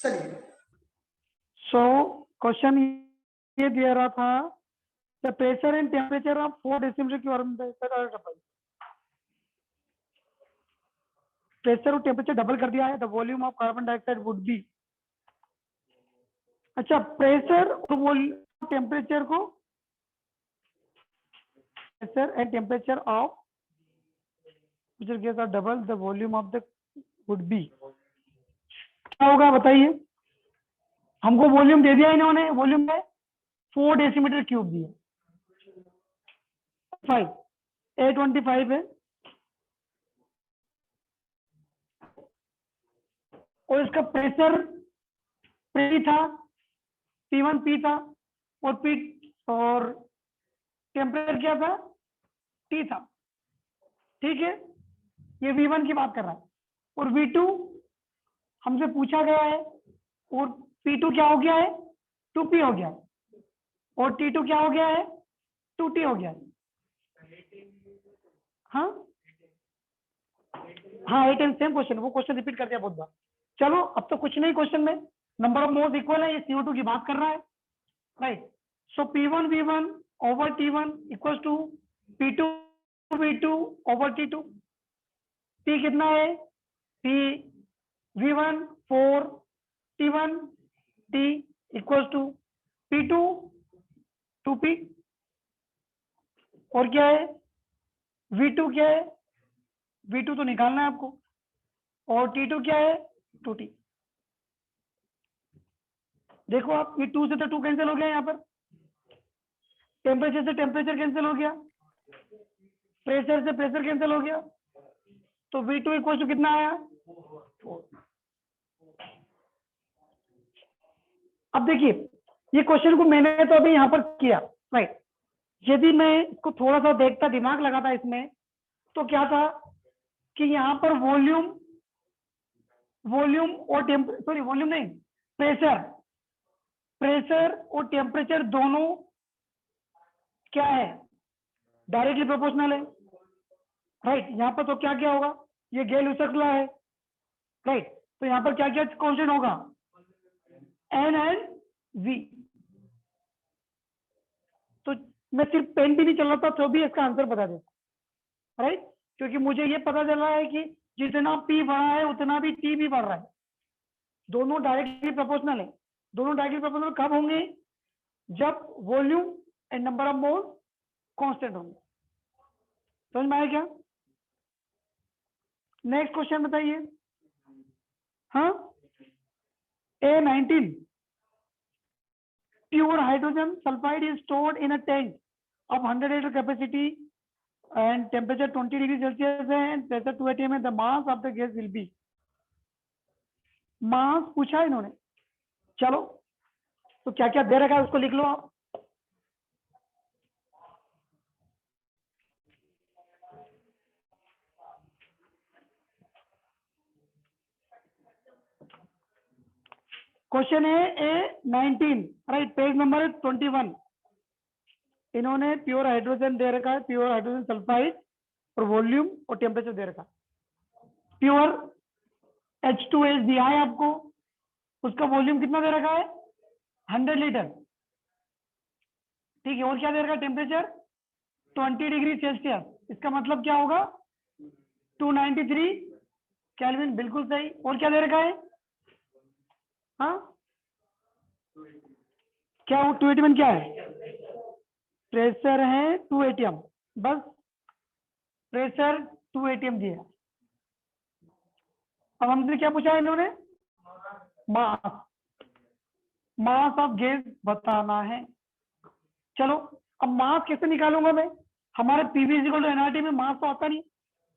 चलिए so question ये दिया रहा था the pressure and temperature of 4 decimetre cube. Pressure और टेम्परेचर डबल कर दिया है, the volume of carbon dioxide would be. अच्छा, प्रेशर और टेम्परेचर को, pressure and temperature of double the volume of the would be, क्या होगा बताइए। हमको वॉल्यूम दे दिया इन्होंने, वॉल्यूम है 4 डेसीमीटर क्यूब दिया, 825 है, और इसका प्रेशर P था, P1 P था, और टेम्परेचर क्या था, T था। ठीक है, ये V1 की बात कर रहा है, और V2 हमसे पूछा गया है, और P2 क्या हो गया है, 2P हो गया है, और T2 क्या हो गया है, 2T हो गया है। हाँ हाँ, 8 एंड सेम क्वेश्चन, वो क्वेश्चन रिपीट कर दिया बहुत बार। चलो, अब तो कुछ नहीं क्वेश्चन में, नंबर ऑफ मोल्स इक्वल है, ये CO2 की बात कर रहा है, right. So P1 V1 over T1 equal to P2 V2 over T2। P कितना है, P V1 4 T1 T equal to P2 2P, और क्या है V2 क्या है, V2 तो निकालना है आपको, और T2 क्या है 2T। देखो आप, ये 2 से तो 2 कैंसिल हो गया, यहाँ पर टेम्परेचर से टेम्परेचर कैंसिल हो गया, प्रेशर से प्रेशर कैंसिल हो गया, तो V2 इक्वल टू कितना आया 4। अब देखिए, ये क्वेश्चन को मैंने तो अभी यहाँ पर किया, राइट। यदि मैं इसको थोड़ा सा देखता, दिमाग लगाता इसमें, तो क्या था कि यहाँ पर वॉल्यूम और वॉल्यूम नहीं, प्रेशर और टेम्परेचर दोनों क्या है, डायरेक्टली प्रोपोर्शनल है, राइट। यहाँ पर तो क्या क्या होगा, ये गेल-लुसाक लॉ है, राइट। तो यहाँ पर क्या क्या कांस्टेंट होगा, N एंड V। तो मैं सिर्फ पेन भी नहीं चल रहा था तो भी इसका आंसर बता देता, राइट, क्योंकि मुझे ये पता चल रहा है कि जितना P बढ़ा है उतना भी T भी बढ़ रहा है, दोनों डायरेक्टली प्रोपोर्शनल है। दोनों डायरेक्टली प्रोपोर्शनल कब होंगे, जब volume and number of mole constant होंगे। समझ में आया क्या? नेक्स्ट क्वेश्चन बताइए। हाँ, A19 pure hydrogen sulfide is stored in a tank of 100 liter capacity and temperature 20 degree Celsius and pressure 2 atm and the mass of the gas will be। मास पूछा इन्होंने, चलो तो क्या क्या दे रखा है उसको लिख लो आप। क्वेश्चन है A19, राइट, पेज नंबर 21। इन्होंने प्योर हाइड्रोजन दे रखा है, प्योर हाइड्रोजन सल्फाइड, और वॉल्यूम और टेम्परेचर दे रखा है। प्योर H2S दिया है आपको, उसका वॉल्यूम कितना दे रखा है 100 लीटर, ठीक है, और क्या दे रखा है टेम्परेचर 20 डिग्री सेल्सियस, इसका मतलब क्या होगा 293 केल्विन, बिल्कुल सही। और क्या दे रखा है, हाँ क्या, 281 क्या है, प्रेशर है 2 atm, बस प्रेशर 2 atm दिया। अब हमसे क्या पूछा है इन्होंने, मास ऑफ गैस बताना है। चलो, अब मास कैसे निकालूंगा मैं, हमारे पीवी इक्वल टू एनआरटी में मास तो आता नहीं,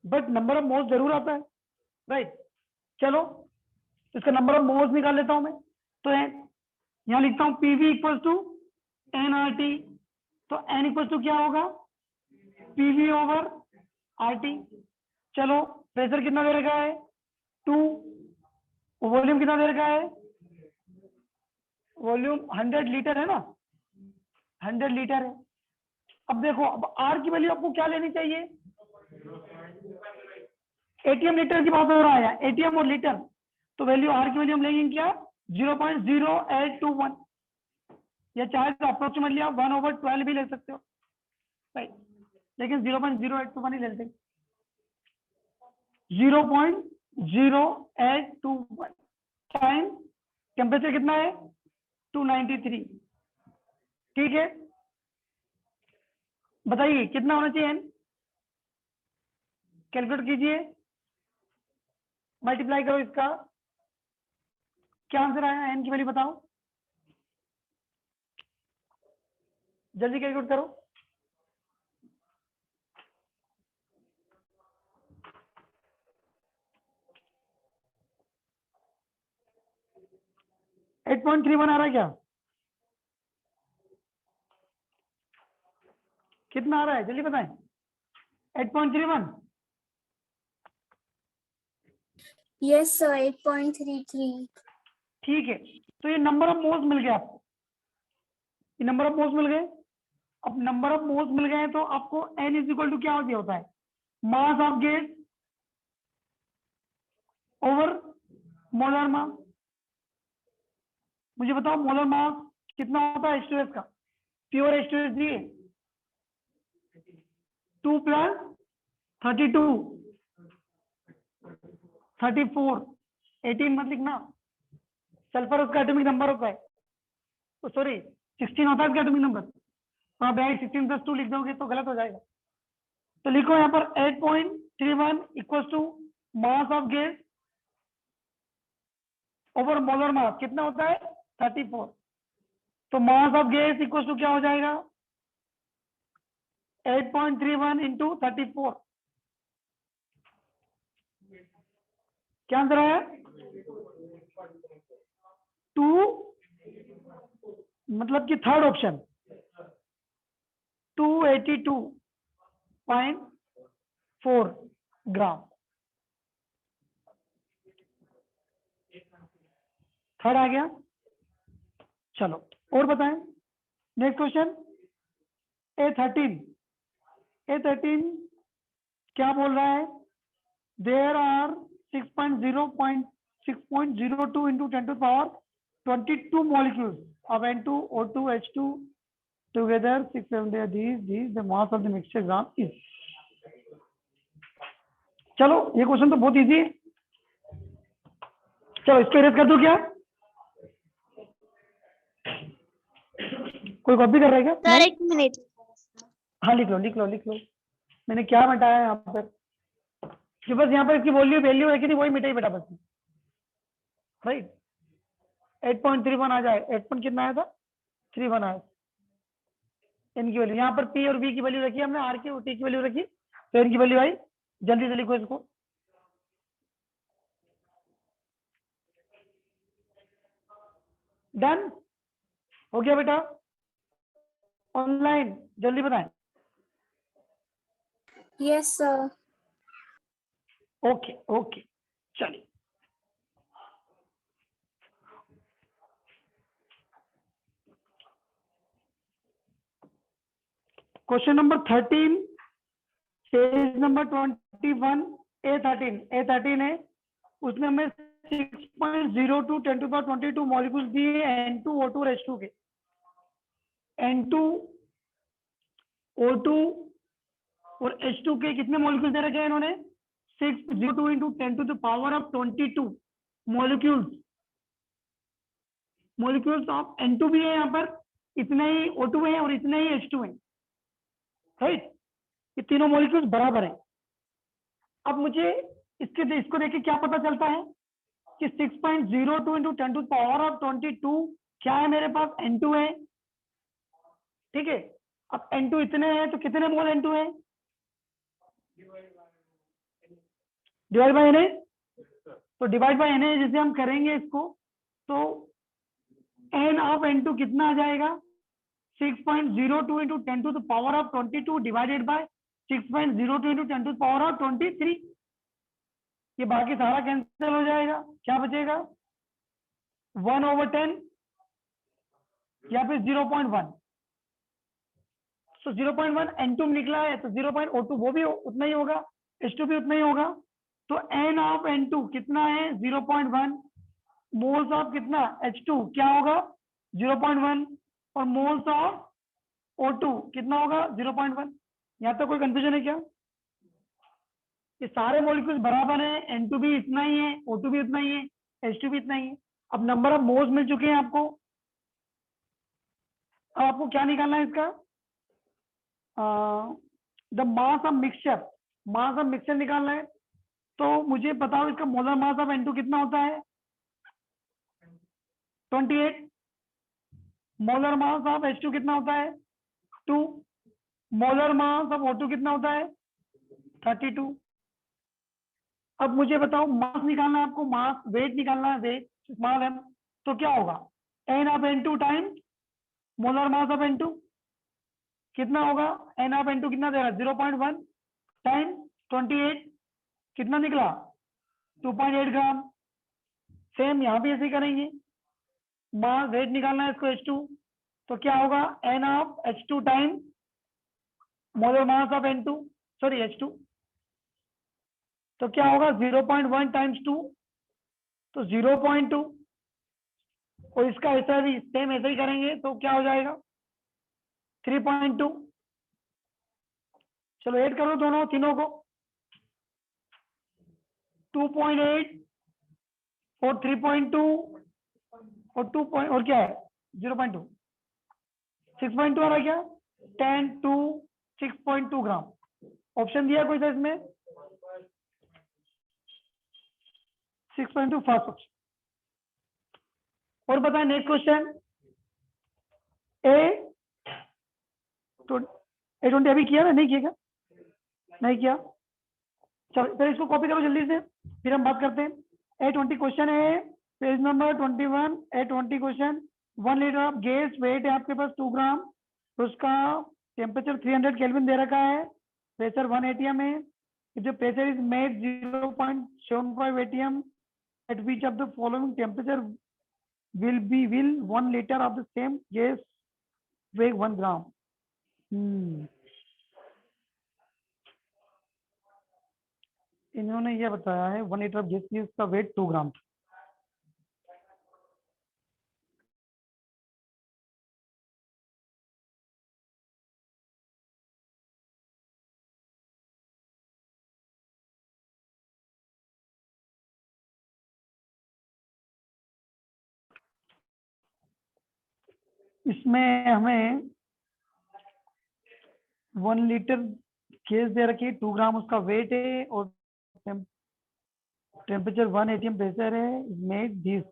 बट नंबर ऑफ मोल्स जरूर आता है, राइट। चलो, इसका नंबर ऑफ मोल्स निकाल लेता हूं मैं, तो यहाँ लिखता हूँ पीवी इक्वल टू एनआरटी, तो एन इक्वल टू क्या होगा पीवी ओवर आरटी। चलो, प्रेशर कितना दे रखा है 2, वॉल्यूम कितना दे रखा है, वॉल्यूम 100 लीटर है ना, 100 लीटर है। अब देखो, अब आर की वैल्यू आपको क्या लेनी चाहिए, एटीएम लीटर की बात हो रहा है, एटीएम और लीटर, तो वैल्यू आर की वैल्यू हम लेंगे क्या 0.0821, या चाहे तो अप्रोक्सीमेटली आप 1/12 भी ले सकते हो, राइट, लेकिन 0.0821 ही ले लेते। 0.0821 टाइम टेम्परेचर कितना है 293, ठीक है। बताइए कितना होना चाहिए n, कैलकुलेट कीजिए, मल्टीप्लाई करो इसका, क्या आंसर आया, n की वैल्यू बताओ, जल्दी कैलकुलेट करो। एट 8.31 आ रहा है क्या, कितना आ रहा है जल्दी बताएं। 8.31, यस सर 8.33। ठीक है। तो ये नंबर ऑफ मोल्स मिल गए आपको, ये नंबर ऑफ मोल्स मिल गए। अब नंबर ऑफ मोल्स मिल गए तो आपको n इज इक्वल टू क्या हो दिया होता है, मास ऑफ गैस ओवर मोलर मास। मुझे बताओ मोलर मास कितना होता है H2S का, प्योर H2S दिए 2 + 32 34 18 मत लिखना, सल्फर उसका एटॉमिक नंबर होता है, तो सॉरी 16 होता है उसका एटॉमिक नंबर, तो आप 16 + 2 लिख दोगे तो गलत हो जाएगा। तो लिखो यहाँ पर 8.31 equal to mass of gas over molar mass कितना होता है 34, तो mass of gas equal to क्या हो जाएगा 8.31 × 34, क्या आंसर आया 2, मतलब कि थर्ड ऑप्शन 282.4 ग्राम, थर्ड आ गया। चलो और बताएं, नेक्स्ट क्वेश्चन A13 क्या बोल रहा है, there are 6.02 into 10⁻22 molecules of N2 O2 H2 together 670 these the mass of the mixture gram is। चलो ये क्वेश्चन तो बहुत इजी है, चलो इसको इरेज कर दूं क्या, कोई कॉपी कर रहा है क्या, सर एक मिनट, हाँ लिख लो लिख लो लिख लो, मैंने क्या मिटाया यहाँ पर, कि बस यहाँ पर इसकी वैल्यू है कि नहीं वही मिटाई बेटा बस, राइट। 8.31 आ जाए, 8 पॉइंट कितना आया था 31 आया, इनकी वैल्यू यहाँ पर P और V की वैल्यू रखी हमने, R की और T की वैल्यू रखी, तो इनकी वैल्यू आई, जल्दी से लिखो इसको, डन हो गया बेटा, ऑनलाइन जल्दी बताएं। Yes sir. ओके ओके चलिए, question number 13 page number 21 A13 है, उसमें हमें 6.02 10⁻22 मॉलिक्यूल्स दिए N2 O2 और H2 के, N2 O2 और H2 के कितने मॉलिक्यूल्स दे रखे हैं इन्होंने 602 × 10⁻22 मॉलिक्यूल्स ऑफ N2 भी है यहाँ पर, इतने ही O2 है और इतने ही H2 है, राइट, ये तीनों मॉलिक्यूल्स बराबर हैं। अब मुझे इसको देख के क्या पता चलता है कि 6.02 × 10⁻22 क्या है मेरे पास N2 है, ठीक है। अब N2 इतने हैं तो कितने मोल N2 है, डिवाइड बाय Na, तो डिवाइड बाय Na जैसे हम करेंगे इसको तो N ऑफ N2 कितना आ जाएगा 6.02 × 10⁻22 डिवाइडेड बाय 6.02 × 10⁻23, ये बाकी सारा कैंसिल हो जाएगा, क्या बचेगा 1/10 या फिर 0.1, तो 0.1 N2 में निकला है तो 0.02 वो भी उतना ही होगा, H2 भी उतना ही होगा, तो N ऑफ N2 कितना है 0.1, मोल्स ऑफ कितना H2 क्या होगा 0.1 और मोल्स ऑफ O2 कितना होगा 0.1। यहाँ तक कोई कंफ्यूजन है क्या? ये सारे मॉलिक्यूल्स बराबर है, N2 भी इतना ही है, O2 भी इतना ही है, H2 भी इतना ही है। अब नंबर ऑफ मोल्स मिल चुके हैं आपको। अब आपको क्या निकालना है इसका? The mass of mixture, mass of mixture निकालना है। तो मुझे बताओ इसका मोलर मास ऑफ N2 कितना होता है? 28। मोलर मास ऑफ H2 कितना होता है? 2। मोलर मास ऑफ O2 कितना होता है? 32। अब मुझे बताओ मास निकालना है आपको, मास वेट निकालना है, वेट स्मॉल m। तो क्या होगा n of N2 times molar mass of N2 कितना होगा? n ऑफ N2 कितना देगा 0.1 टाइम 28 कितना निकला 2.8 ग्राम। सेम यहाँ भी ऐसे ही करेंगे, मास वेट निकालना है इसको H2 तो क्या होगा n of H2 time molar mass of N2 sorry H2 तो क्या होगा 0.1 टाइम्स 2 तो 0.2 और इसका ऐसा भी सेम ऐसे ही करेंगे तो क्या हो जाएगा 3.2। चलो ऐड करो दोनों तीनों को 2.8 और 3.2 और 2 और क्या है 0.2 6.2 आ रहा है क्या 10 2 6.2 ग्राम। ऑप्शन दिया कोई था इसमें 6.2 फर्स्ट ऑप्शन। और बताएं नेक्स्ट क्वेश्चन A20 अभी किया ना नहीं किया क्या नहीं किया चलो फिर इसको कॉपी करो जल्दी से फिर हम बात करते हैं। A20 क्वेश्चन है page number 21। A20 question 1 litre of gas weight है आपके पास 2 ग्राम तो उसका टेम्परेचर 300 केल्विन दे रखा है प्रेशर 1 atm है जो pressure is made 0.75 atm at which of the following temperature will 1 liter of the same gas weigh 1 gram। इन्होंने यह बताया है 1 लीटर ऑफ गैस का वेट 2 ग्राम था। इसमें हमें 1 लीटर गैस दे रखी है 2 ग्राम उसका वेट है और टेम्परेचर 1 atm प्रेशर है made this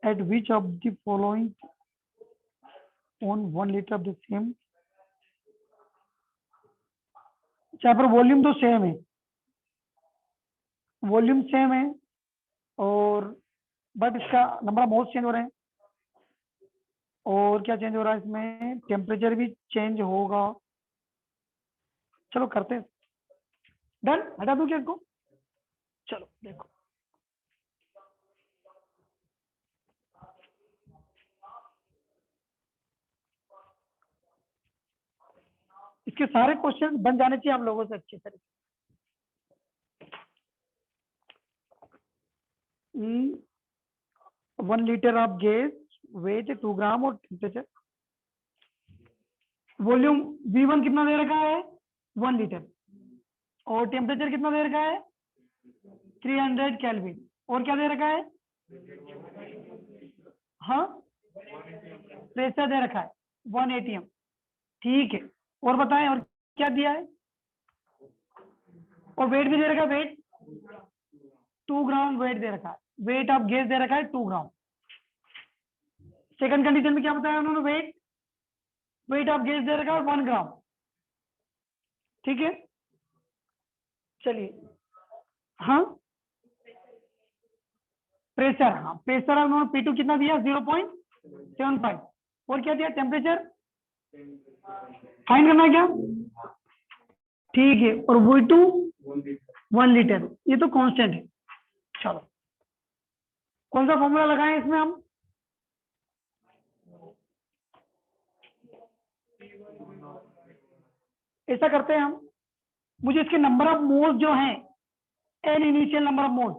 eight which of the following on 1 litre of the same. यहाँ पर वॉल्यूम तो सेम है वॉल्यूम सेम है और बट इसका नंबर ऑफ मोल्स चेंज हो रहे हैं और क्या चेंज हो रहा है इसमें टेम्परेचर भी चेंज होगा। चलो करते हैं डन हटा दूं क्या इसको चलो देखो इसके सारे क्वेश्चन बन जाने चाहिए आप लोगों से अच्छे तरीके 1 लीटर ऑफ गैस वेट 2 ग्राम और टेम्परेचर वॉल्यूम V1 कितना दे रखा है 1 लीटर और टेम्परेचर कितना दे रखा है 300 केल्विन और क्या दे रखा है हाँ प्रेशर दे रखा है 1 atm ठीक है। और बताएं और क्या दिया है और वेट भी दे रखा है वेट 2 ग्राम वेट दे रखा है वेट ऑफ गैस दे रखा है 2 ग्राम। सेकंड कंडीशन में क्या बताया उन्होंने वेट ऑफ गैस दे रखा है 1 ग्राम ठीक है। चलिए हाँ प्रेशर हाँ प्रेशर उन्होंने P2 कितना दिया 0.75 और क्या दिया टेम्परेचर फाइंड करना है क्या ठीक है और V2 1 लीटर ये तो कांस्टेंट है। चलो कौन सा फॉर्मूला लगाएं इसमें हम ऐसा करते हैं हम मुझे इसके नंबर ऑफ मोल्स जो हैं n initial number of moles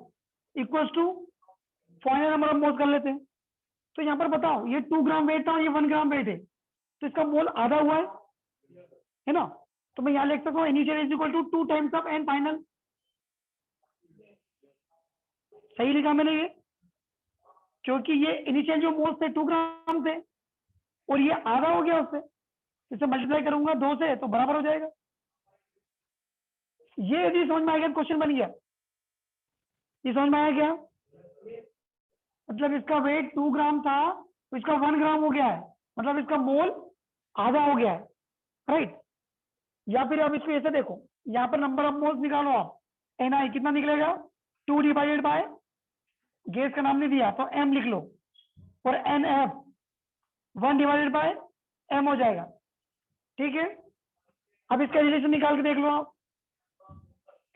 equals to final number of moles कर लेते हैं। तो यहाँ पर बताओ, ये 2 ग्राम वेट था और ये 1 ग्राम वेट है, तो इसका मोल आधा हुआ है ना। तो मैं यहाँ लिख सकता हूँ initial is equal to 2 times of n final. सही लिखा मैंने ये, क्योंकि ये इनिशियल जो मोल्स थे 2 ग्राम थे और ये आधा हो गया उससे, इसे मल्टीप्लाई करूंगा 2 से तो बराबर हो जाएगा। ये यदि समझ में आ गया क्वेश्चन बन गया। ये समझ में आया क्या? मतलब इसका वेट 2 ग्राम था तो इसका 1 ग्राम हो गया है, मतलब इसका मोल आधा हो गया है, राइट। या फिर आप इसको ऐसे देखो, यहाँ पर नंबर ऑफ मोल्स निकालो आप, NI कितना निकलेगा, 2 डिवाइडेड बाय, गैस का नाम नहीं दिया तो M लिख लो, और NF 1 डिवाइडेड बाय M हो जाएगा, ठीक है। अब इसका रिलेशन निकाल के देख लो आप,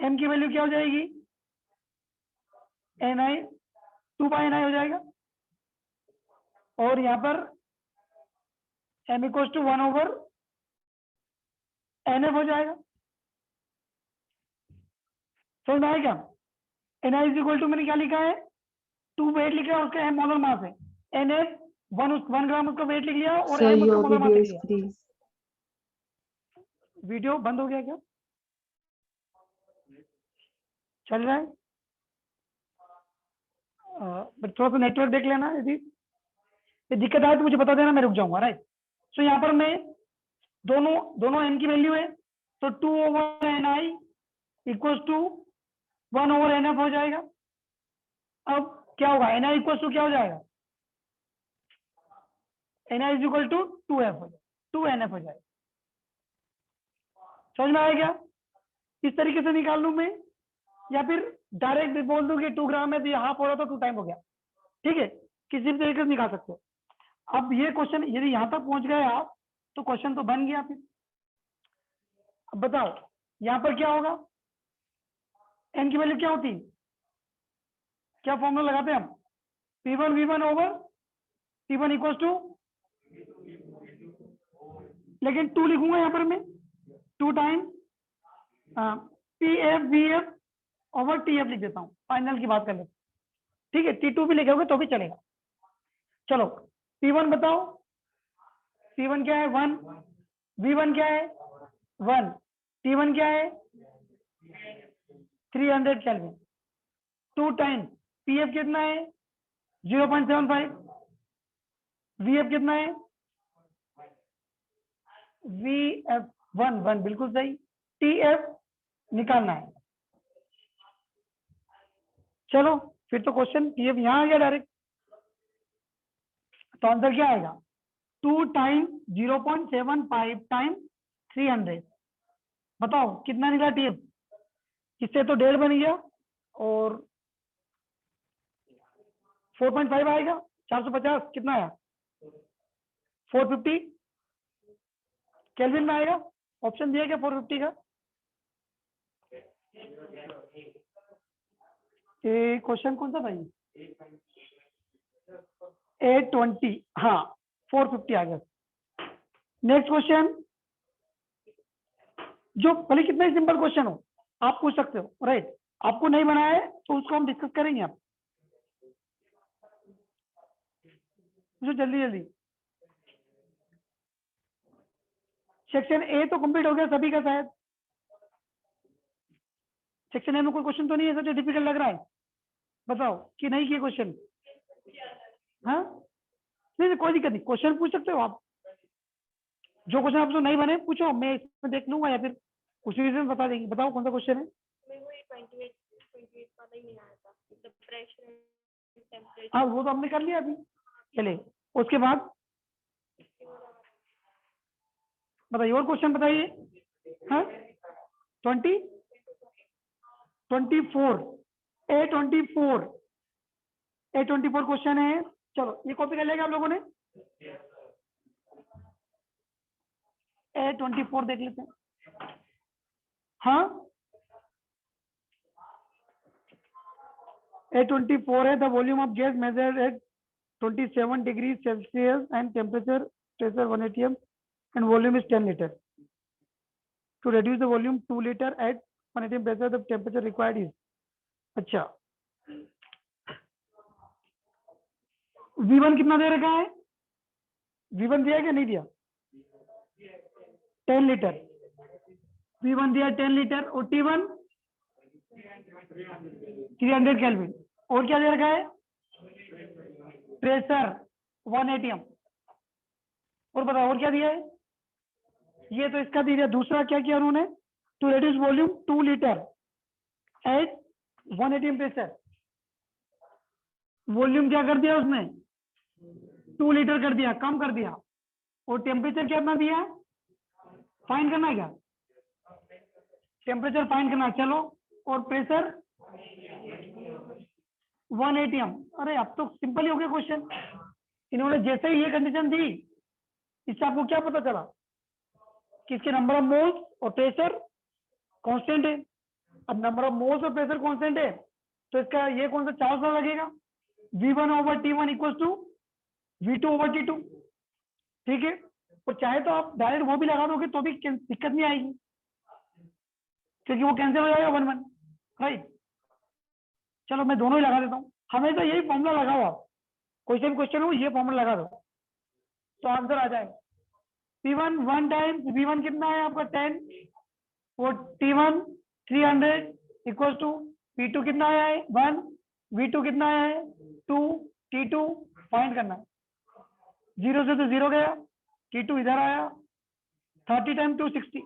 M की वैल्यू क्या हो जाएगी, NI 2/NI हो जाएगा, और यहाँ पर M इक्वल टू 1/NF हो जाएगा। समझ में आया क्या? NI इज इक्वल टू मैंने क्या लिखा है, 2 वेट लिखा है, उसका M मोलर मास है, NF 1 ग्राम उसका वेट लिख लिया और Sir, M उसका your मोलर मास video लिख is लिया। freeze. वीडियो बंद हो गया क्या, चल रहा है? बट थोड़ा सा नेटवर्क देख लेना, यदि ये दिक्कत आए तो मुझे बता देना, मैं रुक जाऊंगा, राइट। सो यहाँ पर मैं दोनों n की वैल्यू है, तो 2/NI इक्वल टू 1/NF हो जाएगा। अब क्या होगा, NI इक्वल टू क्या हो जाएगा, NI is equal to 2F हो जाएगा, 2NF हो जाएगा। समझ में आया क्या? इस तरीके से निकाल लूं मैं, या फिर डायरेक्ट बोल दूं कि 2 ग्राम है तो ये हाफ हो रहा तो 2 टाइम हो गया, ठीक है, किसी भी तरीके से निकाल सकते हो। अब ये क्वेश्चन यदि यहां तक पहुंच गए आप तो क्वेश्चन तो बन गया। फिर अब बताओ यहां पर क्या होगा, n की वैल्यू क्या होती है, क्या फॉर्मूला लगाते हैं हम, P1 V1 over P1 equal to, लेकिन 2 लिखूंगा यहाँ पर मैं, 2 time PF VF over TF लिख देता हूँ, फाइनल की बात कर लेते, ठीक है। T2 भी लिखोगे तो भी चलेगा। चलो P1 बताओ, P1 क्या है 1, V1 क्या है 1, T1 क्या है 300 केल्विन, 2 टाइम PF कितना है 0.75, VF कितना है VF 1 बिल्कुल सही, TF निकालना है। चलो फिर तो क्वेश्चन TF यहां आ गया डायरेक्ट, तो आंसर क्या आएगा, 2 टाइम 0.75 टाइम 300, बताओ कितना निकला TF, इससे तो 1.5 बन गया, और 4.5 आएगा, 450 कितना आया 450 केल्विन में आएगा, ऑप्शन दिया क्या 450 का, ये क्वेश्चन कौन सा था ये, 820, हाँ 450 आ गया। नेक्स्ट क्वेश्चन, जो भले कितना ही सिंपल क्वेश्चन हो आप पूछ सकते हो, राइट। आपको नहीं बनाया है तो उसको हम डिस्कस करेंगे, आप पूछो जल्दी जल्दी। सेक्शन ए तो कंप्लीट हो गया सभी का शायद, सेक्शन ए में कोई क्वेश्चन तो नहीं है सर जो डिफिकल्ट लग रहा है, बताओ कि नहीं किए क्वेश्चन, हाँ नहीं कोई दिक्कत नहीं, क्वेश्चन पूछ सकते हो आप, जो क्वेश्चन आपको नहीं बने पूछो, मैं इसमें देख लूंगा या फिर उसी रीजन बता देंगे। बताओ कौन सा क्वेश्चन है, हाँ वो तो हमने कर लिया अभी, चले उसके बाद बताइए और क्वेश्चन बताइए, हाँ 24 A24 क्वेश्चन है। चलो ये कॉपी कर लेगा आप लोगों ने, A24 देख लेते हैं, हाँ A24 है, the volume of gas measured eight 27 degree Celsius and temperature pressure 1 atm and volume is 10 liter. To reduce the volume 2 liter at 1 atm pressure, the temperature required is, अच्छा V1 कितना दे रखा है? V1 दिया क्या नहीं दिया? 10 litre. V1 दिया 10 litre और T1 300 केल्विन। और क्या दे रखा है? Pressure 1 atm। और बताओ और क्या दिया है? ये तो इसका दिया। दूसरा क्या किया उन्होंने? To reduce volume 2 litre at 1 atm pressure. Volume क्या कर दिया उसने? 2 लीटर कर दिया, कम कर दिया। और टेम्परेचर कितना दिया? फाइंड करना है क्या? टेम्परेचर फाइंड करना है, चलो। और प्रेशर 1 atm। अरे अब तो सिंपल ही हो गया क्वेश्चन। इन्होंने जैसे ही ये कंडीशन दी, इससे आपको क्या पता चला कि इसके नंबर ऑफ मोल्स और प्रेशर कांस्टेंट है। अब नंबर ऑफ मोल्स और प्रेशर कांस्टेंट है तो इसका ये कौन सा चार्ज लगेगा? V1 over T1 equal to V2 over T2। ठीक है। और चाहे तो आप डायरेक्ट वो भी लगा दोगे तो भी दिक्कत नहीं आएगी, क्योंकि वो कैंसिल हो जाएगा 1 1, राइट। चलो मैं दोनों ही लगा देता हूँ। हमेशा यही फॉर्मूला लगाओ आप, कोई से भी क्वेश्चन हो ये फॉर्मूला लगा दो तो आंसर आ जाएगा। P1 1 टाइम्स V1 कितना है आपका 10 और T1 300 इक्वल टू P2 कितना आया है 1, V2 कितना आया है 2, T2 फाइंड करना है। 0 से तो 0 गया, T2 इधर आया। 30 टाइम 260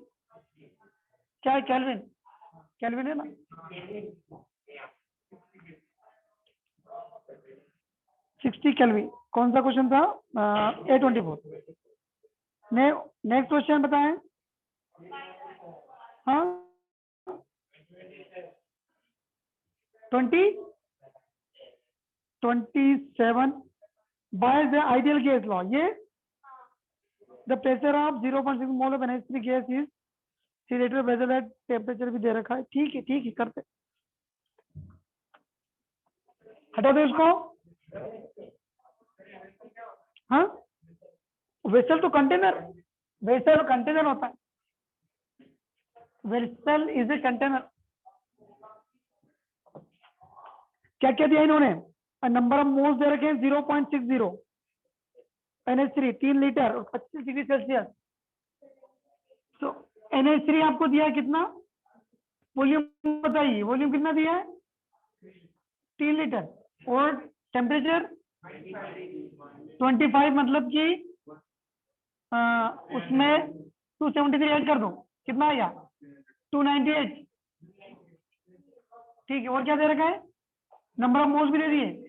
क्या है? केल्विन। केल्विन है ना? Sixty kelvin. कौन सा क्वेश्चन था? A24। नेक्स्ट क्वेश्चन बताएं। हाँ 27 by the ideal gas law। ये the pressure of 0.6 mole of NH3 gas is situated vessel at temperature भी दे रखा है। ठीक है करते। हटा दो इसको। हाँ वेसल तो कंटेनर, वेसल कंटेनर होता है। Vessel is a container. क्या क्या दिया इन्होंने? नंबर ऑफ मोल्स दे रखे हैं 0.60 NH3 3 लीटर और 25 डिग्री सेल्सियस। तो NH3 आपको दिया है कितना? वॉल्यूम बताइए, वॉल्यूम कितना दिया है? 3 लीटर। और टेम्परेचर 25, मतलब कि उसमें 273 ऐड कर दो, कितना आया? 298। ठीक है। और क्या दे रखा है? नंबर ऑफ मोल्स भी दे दिए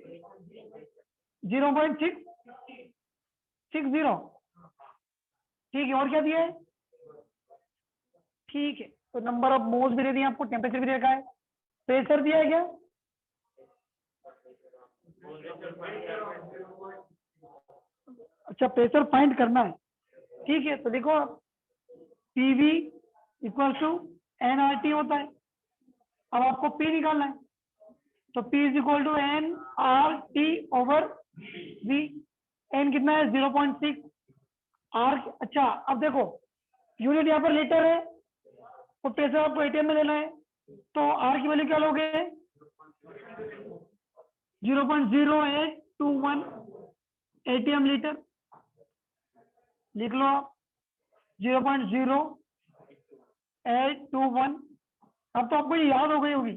0.660। ठीक है। और क्या दिया है? ठीक है, तो नंबर ऑफ मोल्स भी दे दिए आपको, टेम्परेचर भी दे रखा है। प्रेशर दिया है क्या? अच्छा प्रेशर फाइंड करना है। ठीक है, तो देखो PV इक्वल टू nRT होता है। अब आपको P निकालना है, तो P is equal to nRT over V। n कितना है? 0.6। R अच्छा अब देखो यूनिट यहाँ पर लीटर है और प्रेशर आपको ATM में लेना है, तो R की वैल्यू क्या लोगे? 0.0821 ATM लीटर। लिख लो 0.0821। अब तो आपको ये याद हो गई होगी।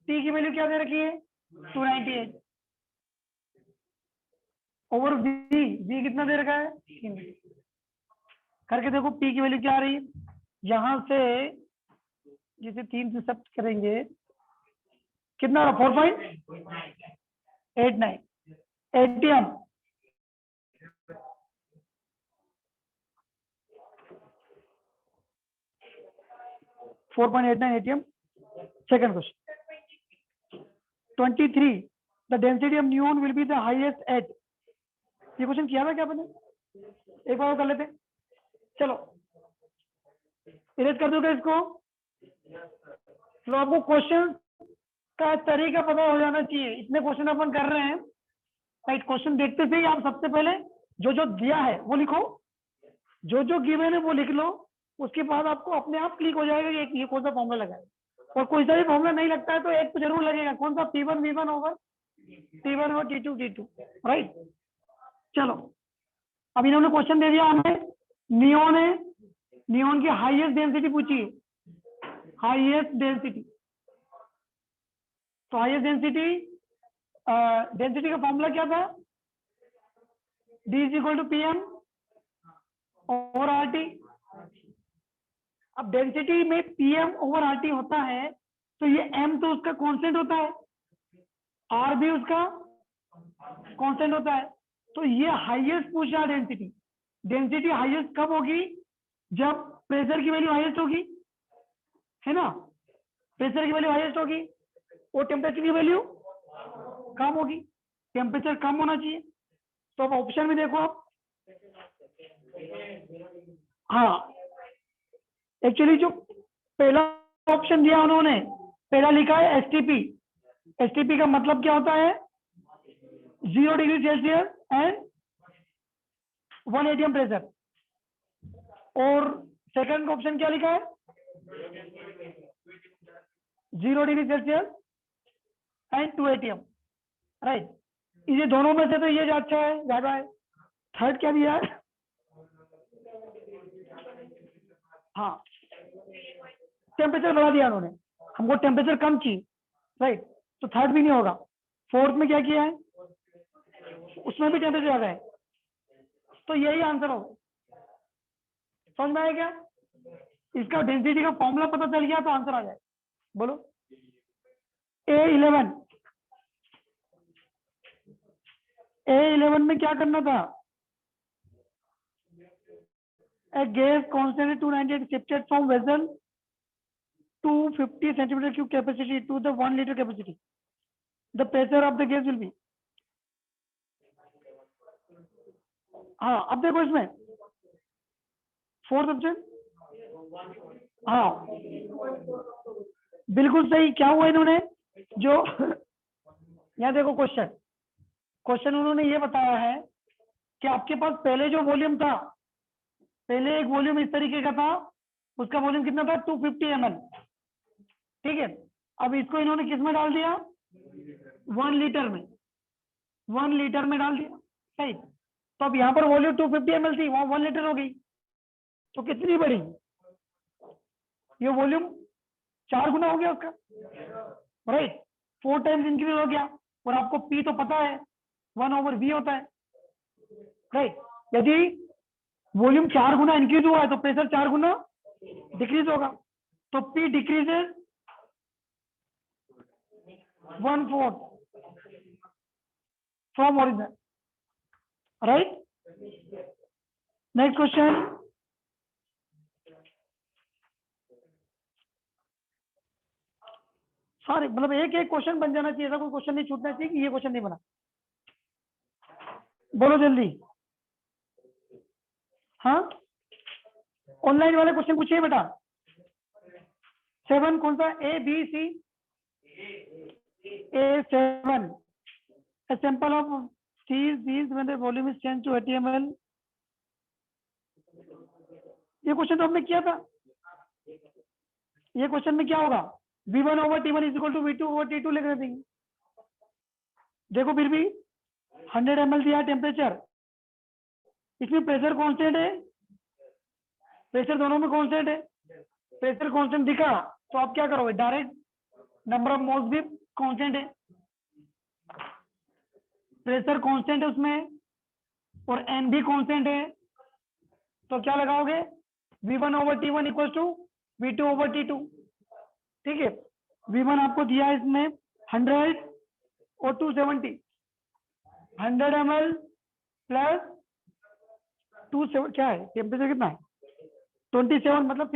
T की वैल्यू क्या दे रखी है? 298 ओवर V। V कितना दे रखा है? 3। करके देखो P की वैल्यू क्या आ रही है। यहां से जिसे 3 से सब करेंगे कितना? 4.89 ATM। ATM। Second question 23 the density of neon will be the highest at. ये क्वेश्चन किया था क्या आपने? एक बार कर लेते। चलो इरेज कर दोगे इसको। तो आपको क्वेश्चन का तरीका पता हो जाना चाहिए। इतने क्वेश्चन अपन कर रहे हैं, राइट। क्वेश्चन देखते से ही आप सबसे पहले जो जो दिया है वो लिखो, जो जो गिवन है वो लिख लो। उसके बाद आपको अपने आप क्लिक हो जाएगा कि ये कौन सा फॉर्मूला लगा है। और कोई सा भी फॉर्मूला नहीं लगता है तो एक तो जरूर लगेगा। कौन सा? P1 V1 ओवर T1 और T2 राइट। चलो अब इन्होंने क्वेश्चन दे दिया हमें, नियोन है, नियोन की हाईएस्ट डेंसिटी पूछी है, हाईएस्ट डेंसिटी। तो हाईएस्ट डेंसिटी, डेंसिटी का फॉर्मूला क्या था, D is equal to PM over RT। अब डेंसिटी में PM ओवर RT होता है, तो ये M तो उसका कांस्टेंट होता है, R भी उसका कांस्टेंट होता है। तो ये हाईएस्ट पूछा डेंसिटी। डेंसिटी हाईएस्ट कब होगी, जब प्रेशर की वैल्यू हाईएस्ट होगी, है ना, प्रेशर की वैल्यू हाईएस्ट होगी और टेम्परेचर की वैल्यू कम होगी, टेम्परेचर कम होना चाहिए। तो अब ऑप्शन में देखो आप, हाँ एक्चुअली जो पहला ऑप्शन दिया उन्होंने, पहला लिखा है STP। STP का मतलब क्या होता है, 0 degree Celsius and 1 atm pressure. और सेकंड ऑप्शन क्या लिखा है, 0 degree Celsius and 2 atm, right. ये दोनों में से तो ये अच्छा है, ज्यादा है। थर्ड क्या दिया है, हाँ टेम्परेचर बढ़ा दिया उन्होंने, हमको टेम्परेचर कम चाहिए, राइट, तो थर्ड भी नहीं होगा। फोर्थ में क्या किया है, उसमें भी टेम्परेचर ज्यादा है, तो यही आंसर होगा। समझ में आया क्या, इसका डेंसिटी का फॉर्मूला पता चल गया तो आंसर आ जाए। बोलो A11, A11 में क्या करना था, a gas constant 298 shifted from vessel 250 centimeter cube capacity to the 1 liter capacity. The pressure of the gas will be, हाँ अब देखो इसमें फोर्थ ऑप्शन, हाँ बिल्कुल सही। क्या हुआ इन्होंने, जो यहाँ देखो क्वेश्चन उन्होंने ये बताया है कि आपके पास पहले जो वॉल्यूम था, पहले एक वॉल्यूम इस तरीके का था, उसका वॉल्यूम कितना था 250 ml, ठीक है। अब इसको इन्होंने किस में डाल दिया, 1 लीटर में, 1 लीटर में डाल दिया, सही। तो अब यहाँ पर वॉल्यूम 250 ml थी, वहां 1 लीटर हो गई, तो कितनी बढ़ी, ये वॉल्यूम 4 गुना हो गया उसका, राइट, 4 टाइम्स इंक्रीज हो गया। और आपको P तो पता है 1/V होता है, राइट। यदि वॉल्यूम 4 गुना इंक्रीज हुआ है तो प्रेशर 4 गुना डिक्रीज होगा, तो P decreases 1/4 from origin, right. Next question, सारे मतलब एक एक क्वेश्चन बन जाना चाहिए, ऐसा कोई क्वेश्चन नहीं छूटना चाहिए कि ये क्वेश्चन नहीं बना। बोलो जल्दी, हाँ ऑनलाइन वाले क्वेश्चन पूछिए बेटा। 7 कौन सा, ABC, A7, a sample of these when the volume is changed to 80 ml। ये क्वेश्चन तो हमने किया था। ये क्वेश्चन में क्या होगा, V1/T1 is equal to V2/T2 लिख रहे थे। देखो फिर भी 100 ml दिया टेम्परेचर, इसमें प्रेशर कांस्टेंट है, प्रेशर दोनों में कांस्टेंट है, प्रेशर कांस्टेंट दिखा तो आप क्या करोगे, डायरेक्ट नंबर ऑफ मोल्स भी कांस्टेंट है, प्रेशर कांस्टेंट है उसमें और N भी कांस्टेंट है, तो क्या लगाओगे, V1/T1 इक्वल टू V2/T2, ठीक है। V1 आपको दिया है इसमें 100 और 270, 100 ml प्लस 270 क्या है, टेम्परेचर कितना है 27, मतलब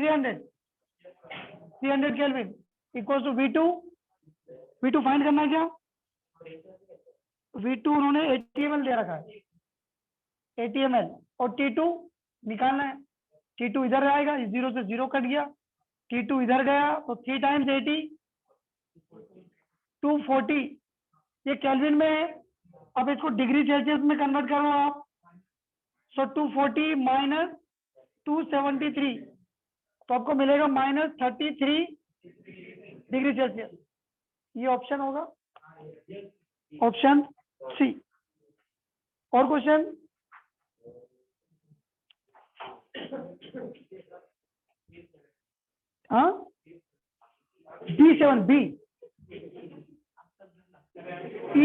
300 kelvin equal to V2 find करना है क्या, V2 उन्होंने 80 ml दे रखा है, 80 ml, और T2 निकालना है। T2 इधर आएगा, 0 से 0 कट गया, T2 इधर गया तो 3 टाइम्स 80 240, ये केल्विन में है। अब इसको डिग्री सेल्सियस में कन्वर्ट करो आप, सो 240 माइनस 273, तो आपको मिलेगा -33 डिग्री सेल्सियस। ये ऑप्शन होगा, ऑप्शन सी। और क्वेश्चन, हाँ B7 B E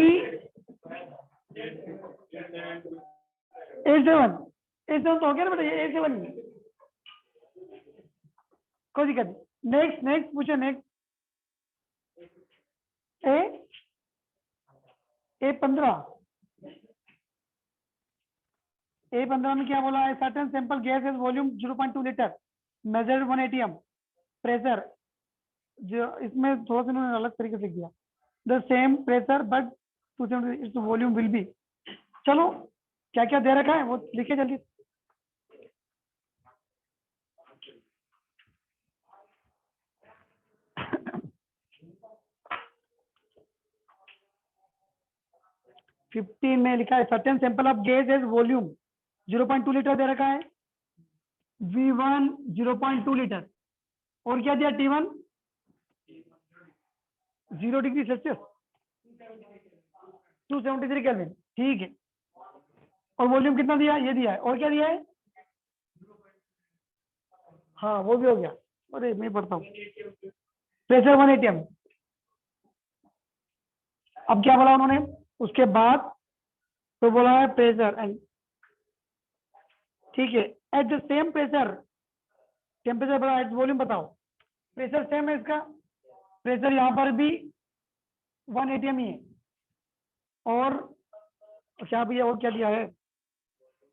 A7 A7 तो हो गया ना बेटा, ये A7 कोई दिक्कत नहीं। नेक्स्ट नेक्स्ट पूछो नेक्स्ट। A15 A15 में क्या बोला है? Certain sample gas is volume 0.2 litre measured 1 atm pressure, जो इसमें थोड़ा सा इन्होंने अलग तरीके से किया, the same pressure but 270 volume will be. चलो क्या क्या दे रखा है वो लिखे जल्दी। में लिखा है certain sample of gas is volume 0.2 litre दे रखा है, V1 0.2 लीटर, और क्या दिया T1 0 डिग्री सेल्सियस 273 केल्विन, ठीक है। और वॉल्यूम कितना दिया? ये दिया है। और क्या दिया है? हाँ वो भी हो गया, अरे मैं पढ़ता हूँ। Pressure 1 atm। अब क्या बोला उन्होंने उसके बाद? तो बोला है प्रेशर एंड, ठीक है, at the same pressure, temperature बढ़ा, एट वॉल्यूम बताओ। प्रेशर सेम है इसका, प्रेशर यहाँ पर भी 1 atm ही है। और क्या भैया और क्या दिया है?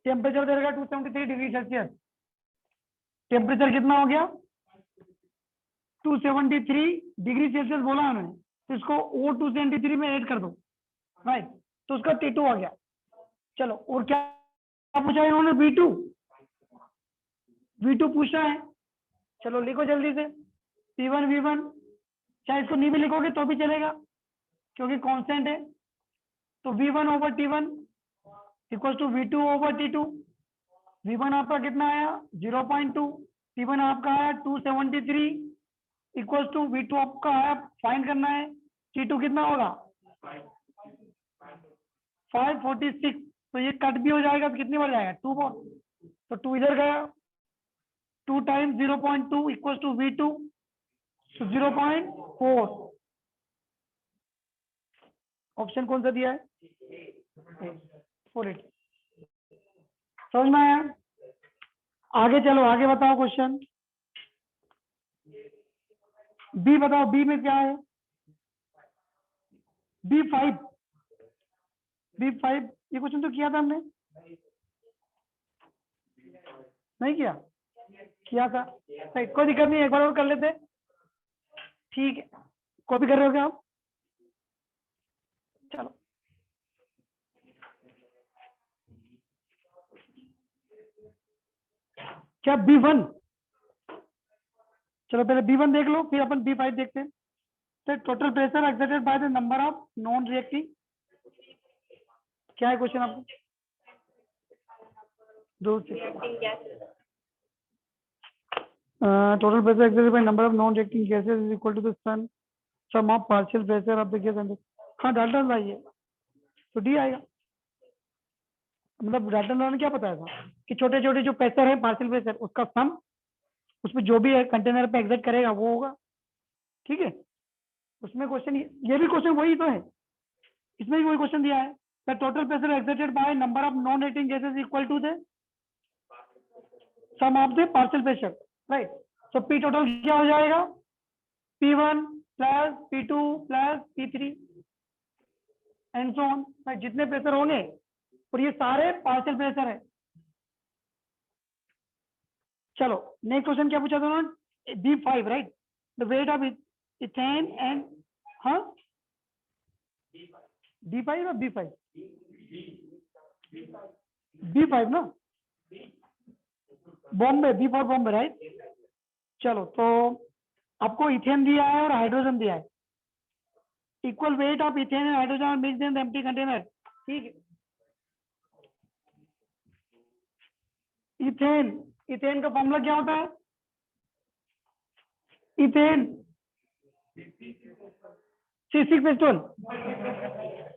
टेम्परेचर दे रखा 273 डिग्री सेल्सियस। टेम्परेचर कितना हो गया? 273 डिग्री सेल्सियस बोला उन्होंने, तो इसको और 273 में ऐड कर दो, राइट, तो उसका T2 आ गया। चलो और क्या पूछा है इन्होंने? V2 पूछा है। चलो लिखो जल्दी से, P1 V1, चाहे इसको नहीं भी लिखोगे तो भी चलेगा क्योंकि कांस्टेंट है। तो V1 over T1 equal to V2 over T2। V1 आपका कितना आया? 0.2, T1 आपका आया 273 इक्वल टू V2 आपका आया, फाइंड करना है T2 कितना होगा? 546। तो ये कट भी हो जाएगा तो कितनी बार जाएगा? 2 बार, तो 2 इधर गया, 2 टाइम्स 0.2 इक्वल टू V2, तो 0.4। ऑप्शन कौन सा दिया है? 480। समझ में आया? आगे चलो, आगे बताओ क्वेश्चन बी बताओ। बी में क्या है? B5 ये क्वेश्चन तो किया था हमने, नहीं किया? किया था, कोई दिक्कत नहीं, एक बार और कर लेते, ठीक है। कॉपी कर रहे हो क्या आप? चलो क्या B1? चलो पहले B1 देख लो, फिर अपन B5 देखते हैं। तो total pressure exerted by the number of non reacting, क्या है क्वेश्चन आपको? Total pressure exerted by number of non reacting gases is equal to the sum of partial pressure of the gas and, हाँ Dalton law है, तो D आएगा। मतलब Dalton law ने क्या बताया था कि छोटे छोटे जो प्रेशर है पार्शियल प्रेशर, उसका सम उसमें जो भी है कंटेनर पे एग्जर्ट करेगा वो होगा, ठीक है। उसमें क्वेश्चन ये भी क्वेश्चन वही तो है, इसमें भी वही क्वेश्चन दिया है, the total pressure exerted by number of non reacting gases equal to the sum of the partial pressure, right. तो पी टोटल क्या हो जाएगा? P1 plus P2 plus P3 and so on, जितने प्रेशर होंगे, और ये सारे पार्शियल प्रेशर है। चलो नेक्स्ट क्वेश्चन क्या पूछा था उन्होंने? B5, right, the weight of ethane and, हाँ D5 ना B5? B5 ना, Bombay, B for Bombay, right. चलो तो आपको इथेन दिया है और हाइड्रोजन दिया है, equal weight of ethane and hydrogen mixed in the empty container, ठीक है। इथेन का फॉर्मूला क्या होता है? इथेन C6H12,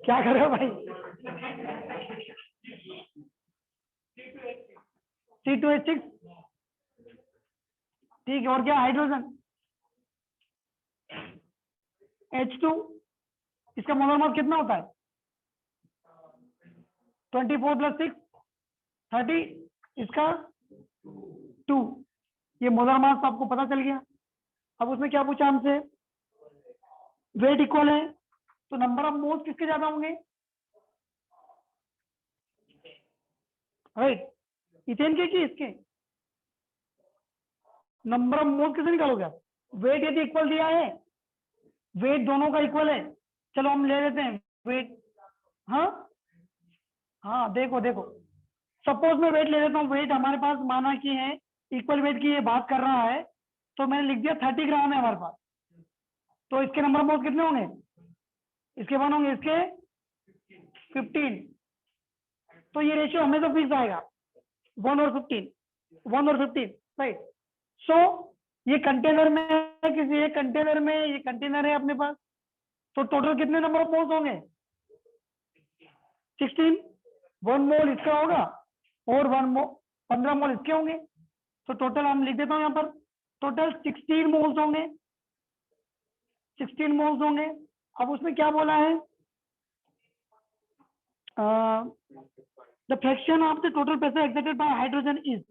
क्या कर रहे हो भाई? C2H6 ठीक है, और क्या हाइड्रोजन H2, इसका मोलर मास कितना होता है 24 + 6 30, इसका 2। ये मोलर मास आपको पता चल गया। अब उसने क्या पूछा हमसे, वेट इक्वल है तो नंबर ऑफ मोल्स किसके ज्यादा होंगे, राइट, इथेन के कि इसके, नंबर ऑफ मोल्स किसे निकालोगे आप, वेट यदि इक्वल दिया है, वेट दोनों का इक्वल है, चलो हम ले लेते हैं वेट। हाँ हाँ, देखो देखो, सपोज मैं वेट ले लेता हूँ, वेट हमारे पास माना कि है इक्वल वेट की ये बात कर रहा है, तो मैंने लिख दिया 30 ग्राम है हमारे पास, तो इसके नंबर ऑफ मोल्स कितने होंगे, इसके 1 होंगे, इसके 15, तो ये रेशियो हमेशा फिक्स आएगा 1 और 15, 1 और 15, राइट। सो ये कंटेनर में है, किसी एक कंटेनर में, ये कंटेनर है अपने पास, तो टोटल कितने नंबर ऑफ मोल्स होंगे 16, 1 मोल इसका होगा और 1 मोल 15 मोल इसके होंगे, तो टोटल हम लिख देता हूँ यहाँ पर, टोटल 16 मोल्स होंगे, 16 मोल्स होंगे। अब उसमें क्या बोला है, the fraction of the total pressure exerted bye hydrogen is,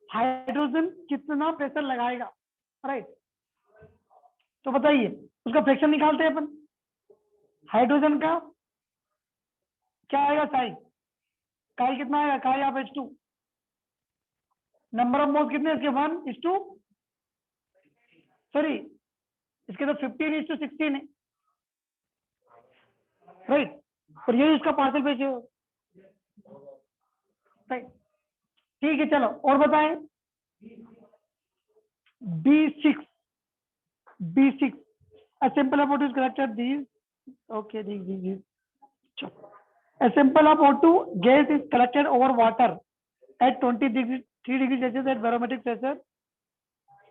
hydrogen कितना प्रेशर लगाएगा, राइट। तो बताइए उसका फ्रैक्शन निकालते हैं अपन, हाइड्रोजन का क्या आएगा, काई कितना आएगा, काई of H2, number of moles कितने इसके 1:, सॉरी इसके तो 15:16 है, राइट, और यही उसका पार्शियल रेशियो, राइट। ठीक है, चलो और बताएं, B6 a sample of O2 is collected these, okay, these a sample of O2 gas is collected over water at 23 degrees Celsius at barometric pressure,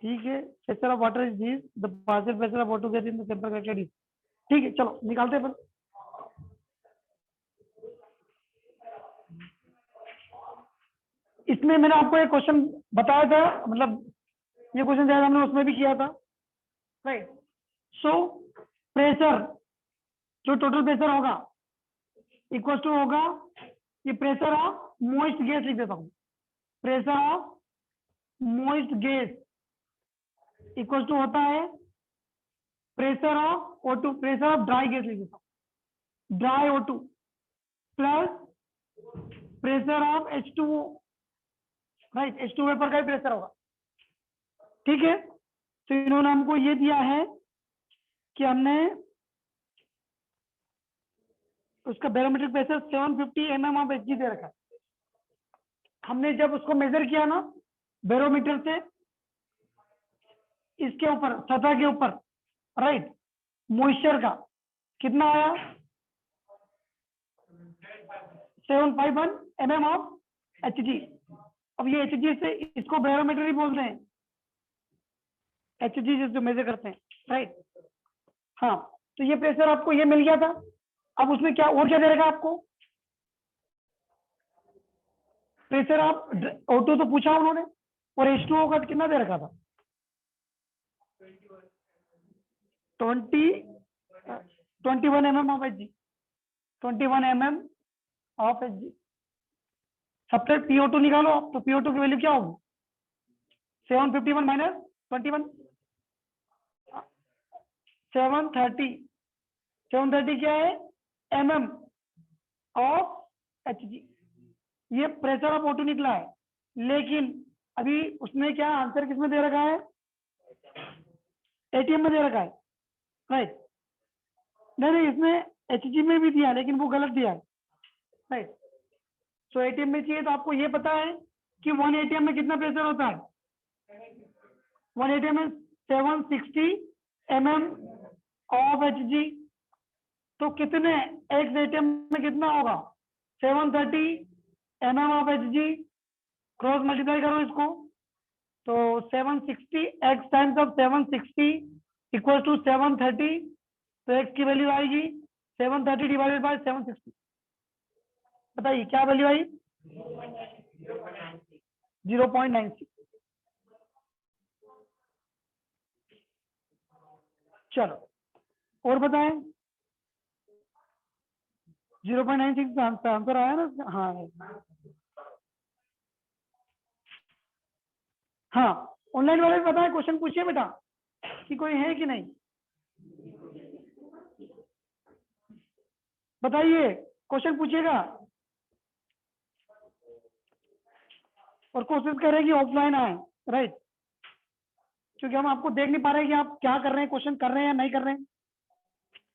ठीक है, pressure of water is this, the partial pressure of O2 gas in the sample collected is, ठीक है, चलो निकालते हैं अपन। इसमें मैंने आपको एक क्वेश्चन बताया था, मतलब ये क्वेश्चन शायद हमने उसमें भी किया था, राइट। सो प्रेशर, जो टोटल प्रेशर होगा इक्वल टू होगा, ये प्रेशर ऑफ मॉइस्ट गैस लिख देता हूं, pressure of moist gas equal to होता है pressure of O2, pressure of dry gas लिख देता हूं, dry O2 plus pressure of H2O, right, H2O vapour का ही प्रेशर होगा, ठीक है। तो इन्होंने हमको ये दिया है कि हमने उसका बैरोमीट्रिक प्रेशर 750 mm ऑफ Hg दे रखा है, हमने जब उसको मेजर किया ना बैरोमीटर से इसके ऊपर सतह के ऊपर, राइट, मॉइस्चर का कितना आया 751 mm ऑफ Hg। अब ये Hg से इसको बैरोमीटर ही बोलते हैं, Hg जिसको मेजर करते हैं, राइट। हाँ, तो ये प्रेशर आपको ये मिल गया था। अब उसमें क्या और क्या दे रखा आपको, प्रेशर आप O2 तो पूछा उन्होंने, और H2O का कितना दे रखा था 21 mm of Hg, 21 mm of Hg। सबसे PO2 निकालो आप, तो PO2 की वैल्यू क्या होगी 751 माइनस 21, 730 क्या है mm ऑफ Hg, ये प्रेशर ऑफ O2 निकला है। लेकिन अभी उसने क्या आंसर किसमें दे रखा है ATM में दे रखा है, राइट। नहीं इसमें Hg में भी दिया लेकिन वो गलत दिया है, राइट। सो ATM में चाहिए तो आपको ये पता है कि 1 ATM में कितना प्रेशर होता है, 1 ATM में 760 mm ऑफ Hg, तो कितने x ATM में कितना होगा 730 mm of Hg, cross multiply करो इसको, तो 760 x times of 760 equal to 730, तो x की वैल्यू आएगी 730 डिवाइडेड बाय 760, बताइए क्या वैल्यू आई 0.96, चलो और बताएं। 0.96 आंसर आया ना? हाँ हाँ, ऑनलाइन वाले भी बताएं, क्वेश्चन पूछिए बेटा कि कोई है कि नहीं, बताइए, क्वेश्चन पूछिएगा। और कोशिश करें कि ऑफलाइन आए, राइट, क्योंकि हम आपको देख नहीं पा रहे हैं कि आप क्या कर रहे हैं, क्वेश्चन कर रहे हैं या नहीं कर रहे हैं,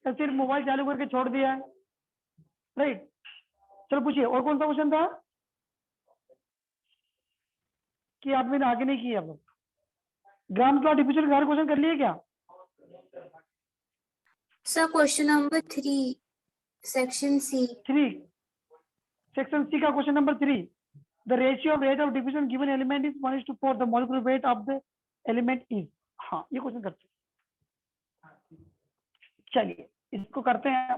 या सिर्फ मोबाइल चालू करके छोड़ दिया है, राइट। चलो पूछिए, और कौन सा क्वेश्चन था कि आपने आगे नहीं किया? अब ग्राम प्लॉट डिफिशियल घर क्वेश्चन कर लिए क्या? Sir, question number 3, section C. 3, section C का question number 3, the ratio of rate of diffusion given element is 1:4, the molecular weight of the element is. हाँ, ये क्वेश्चन करते हैं। चलिए इसको करते हैं।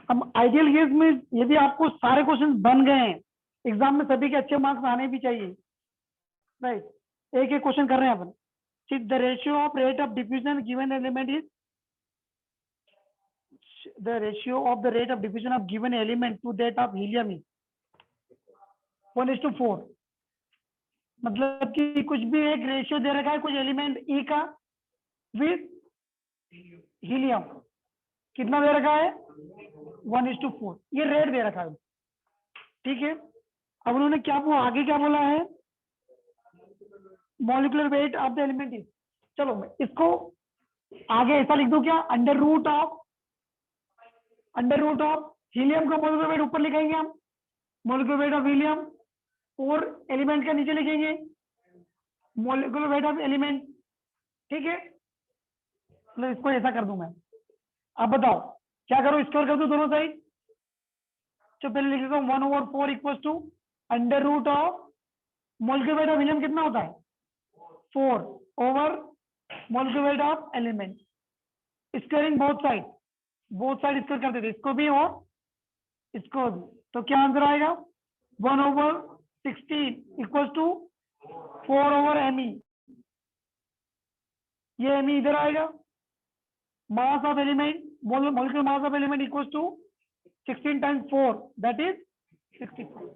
हम आइडियल केस में यदि आपको सारे क्वेश्चन बन गए हैं, एग्जाम में सभी के अच्छे मार्क्स आने भी चाहिए, राइट, एक एक क्वेश्चन कर रहे हैं अपन। The ratio of rate of diffusion given element is, the ratio of the rate of diffusion of given element to that of helium is 1:4। मतलब कि कुछ भी एक रेशियो दे रखा है कुछ एलिमेंट ई का विद हीलियम, कितना दे रखा है? 1:4, ये रेट दे रखा है, ठीक है। अब उन्होंने क्या बोला, आगे क्या बोला है? Molecular weight of the element is. चलो मैं इसको आगे ऐसा लिख दूं क्या, अंडर रूट ऑफ हीलियम का मॉलिक्यूलर वेट ऊपर लिखेंगे हम, मॉलिक्यूलर वेट ऑफ हीलियम, और एलिमेंट का नीचे लिखेंगे मॉलिक्यूलर वेट ऑफ एलिमेंट, ठीक है। तो इसको ऐसा कर दूं मैं। अब बताओ क्या करूं, स्क्वायर कर दूं दोनों साइड। तो पहले लिखेगा 1/4 equal to under root of molecular weight of helium कितना होता है? 4 over molecular weight of element, squaring both side square कर देते, इसको भी और इसको भी। तो क्या आंसर आएगा? 1/16 इक्वल टू 4 ओवर एमई, ये एमई इधर आएगा। Mass of element, molecular mass of element equal to 16 times 4, that is 64।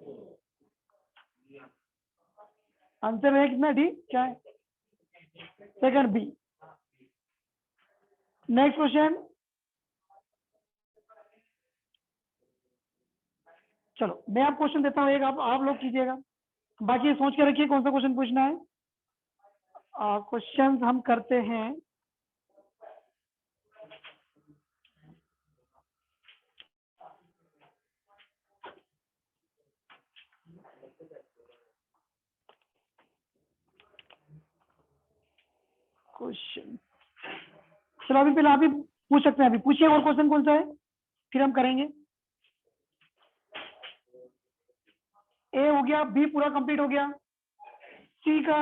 Answer है कितना? डी क्या है? Second B. नेक्स्ट क्वेश्चन, चलो मैं आप क्वेश्चन देता हूँ एक, आप लोग कीजिएगा, बाकी सोच के रखिए कौन सा क्वेश्चन पूछना है। क्वेश्चन हम करते हैं, क्वेश्चन, चलो अभी पहले आप ही पूछ सकते हैं, अभी पूछिए और क्वेश्चन कौन सा है, फिर हम करेंगे। ए हो गया, बी पूरा कंप्लीट हो गया, सी का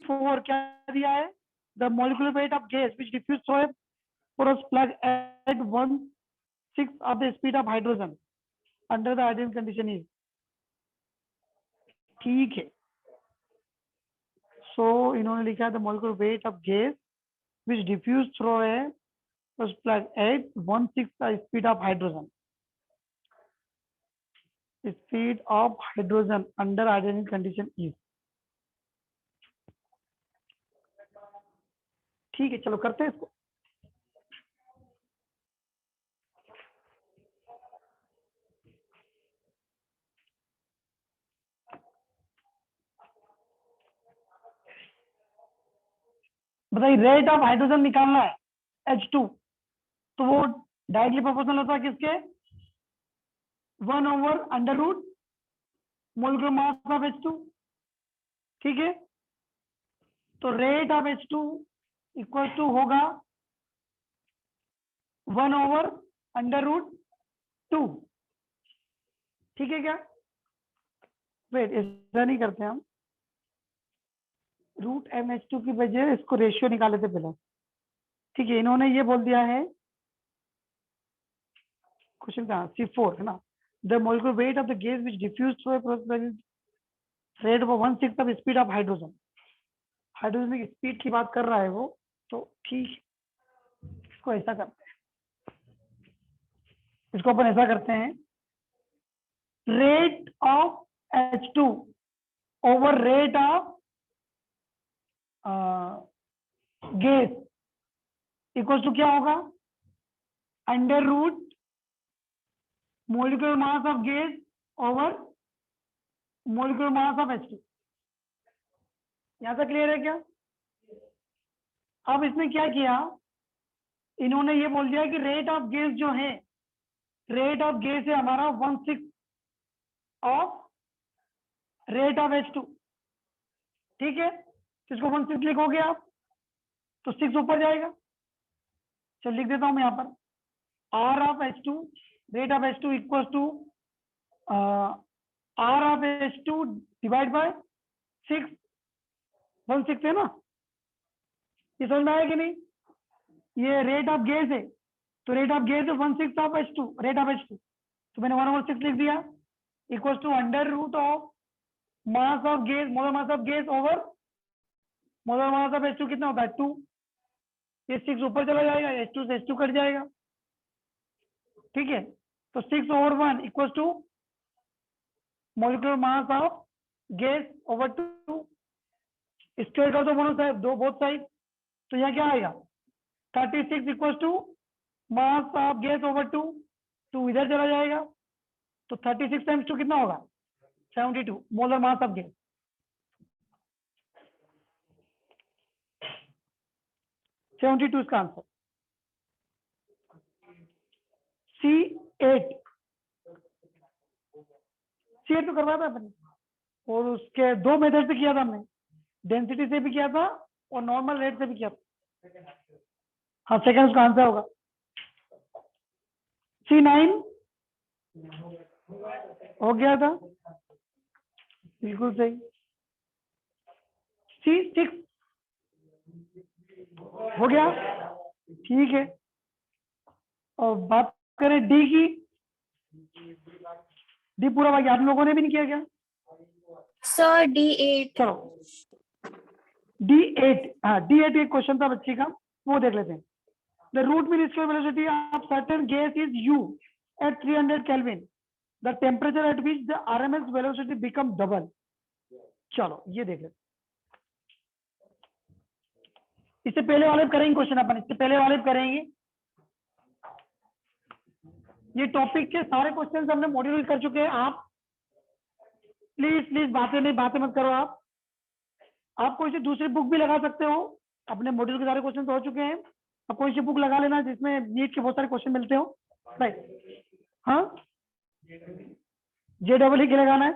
फोर क्या दिया है? The molecular weight of gas which diffuse through a porous plug at 1/6 of the speed of hydrogen under the ideal condition is, ठीक है। सो इन्होंने लिखा the molecular weight of gas which diffuse through a porous plug at 1/6 the speed of hydrogen, speed of hydrogen under ideal condition is, ठीक है। चलो करते हैं इसको। बताइए, रेट ऑफ हाइड्रोजन निकालना है H2, तो वो डायरेक्टली प्रोपोर्शनल होता है किसके? 1 over under root molecular mass of H2, ठीक है। तो rate of H2 equal to होगा 1 ओवर अंडर रूट 2, ठीक है क्या? वेट, ऐसा नहीं करते हम, रूट MH2 की बजाय इसको रेशियो निकाले थे पहले। ठीक है, इन्होंने ये बोल दिया है, क्वेश्चन का C4 है ना, the molecular weight of the gas which diffuse through a process rate of 1/6 of speed of hydrogen. Hydrogen की स्पीड की बात कर रहा है वो, तो ठीक, इसको ऐसा करते हैं, इसको अपन ऐसा करते हैं, rate of H2 over rate of gas equal to क्या होगा, under root molecular mass of gas over molecular mass of H2। यहां तक क्लियर है क्या? अब इसने क्या किया, इन्होंने ये बोल दिया कि रेट ऑफ गैस जो है, रेट ऑफ गैस है हमारा 1/6 ऑफ रेट ऑफ H2। ठीक है, इसको 1/6 लिखोगे आप तो 6 ऊपर जाएगा। चल लिख देता हूं मैं यहाँ पर, R of H2, rate of H2 equal to R of H2 divide by 6, 1/6 है ना, ये समझ में आया कि नहीं? ये रेट ऑफ गैस है, तो रेट ऑफ गैस है 1/6 of H2, rate of H2, तो मैंने 1/6 लिख दिया, equal to under root of mass of gas, molar mass of gas over molar mass of H2 कितना होता है 2, ये 6 ऊपर चला जाएगा, H2 से H2 कट जाएगा। ठीक है, तो 6 over 1 equal to molecular mass of gas over 2, square कर दो दोनों साइड, दो बोथ साइड, तो यहाँ क्या आएगा 36 equal to mass of gas over 2, 2 इधर चला जाएगा, तो 36 टाइम्स 2 कितना होगा 72 मोलर मास ऑफ गैस। 72 इसका आंसर। C8 तो करवाया था अपने, और उसके दो मेथड से किया था हमने, डेंसिटी से भी किया था और नॉर्मल रेट से भी किया था। हाँ, सेकंड उसका आंसर होगा। C9 हो गया था, बिल्कुल सही। C6 हो गया, ठीक है। और बात करें डी की, डी पूरा बाकी आप लोगों ने भी नहीं किया क्या? Sir D8। चलो D8, हाँ D8 एक क्वेश्चन था बच्ची का, वो देख लेते हैं। The root mean square velocity of certain gas is U at 300 Kelvin. The temperature at which the RMS velocity become double. चलो ये देख लेते, इससे पहले वाले करेंगे क्वेश्चन अपन, इससे पहले वाले करेंगे। ये टॉपिक के सारे क्वेश्चन हमने मॉड्यूल कर चुके हैं। आप प्लीज बातें मत करो। आप कोई सी दूसरी बुक भी लगा सकते हो, अपने मॉड्यूल के सारे क्वेश्चन तो हो चुके हैं, अब कोई सी बुक लगा लेना जिसमें नीट के बहुत सारे क्वेश्चन मिलते हो। राइट, हाँ JEE के लगाना है,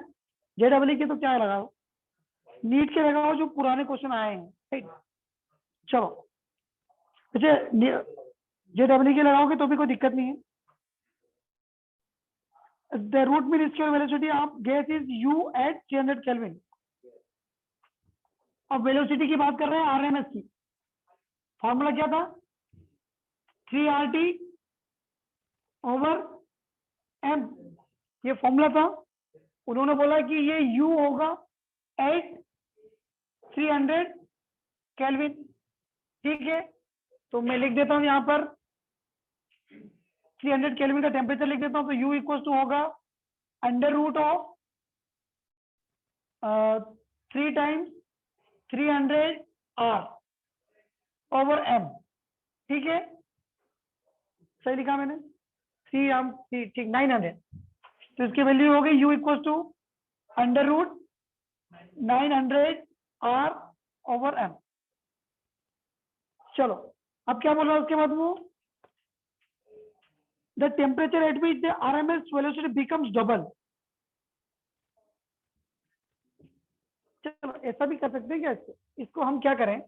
JEE के तो क्या लगाओ, नीट के लगाओ जो पुराने क्वेश्चन आए हैं। राइट, चलो अच्छा JEE के लगाओगे तो भी कोई दिक्कत नहीं है। The root mean square velocity of gas is U at 300 Kelvin. अब वेलोसिटी की बात कर रहे हैं RMS की, फॉर्मूला क्या था 3RT ओवर M, ये फॉर्मूला था। उन्होंने बोला कि ये U होगा एट 300 केल्विन। ठीक है, तो मैं लिख देता हूं यहां पर 300 केल्विन का टेम्परेचर लिख देता हूं, तो U इक्वल टू होगा under root of 3 times 300 R over M। ठीक है, सही लिखा मैंने, 3 ठीक 900, तो इसकी वैल्यू हो गई U equal to under root 900 R over M। चलो अब क्या बोल रहा है उसके बाद वो, the temperature at which the RMS velocity becomes double. चलो ऐसा भी कर सकते हैं क्या, इसको हम क्या करें,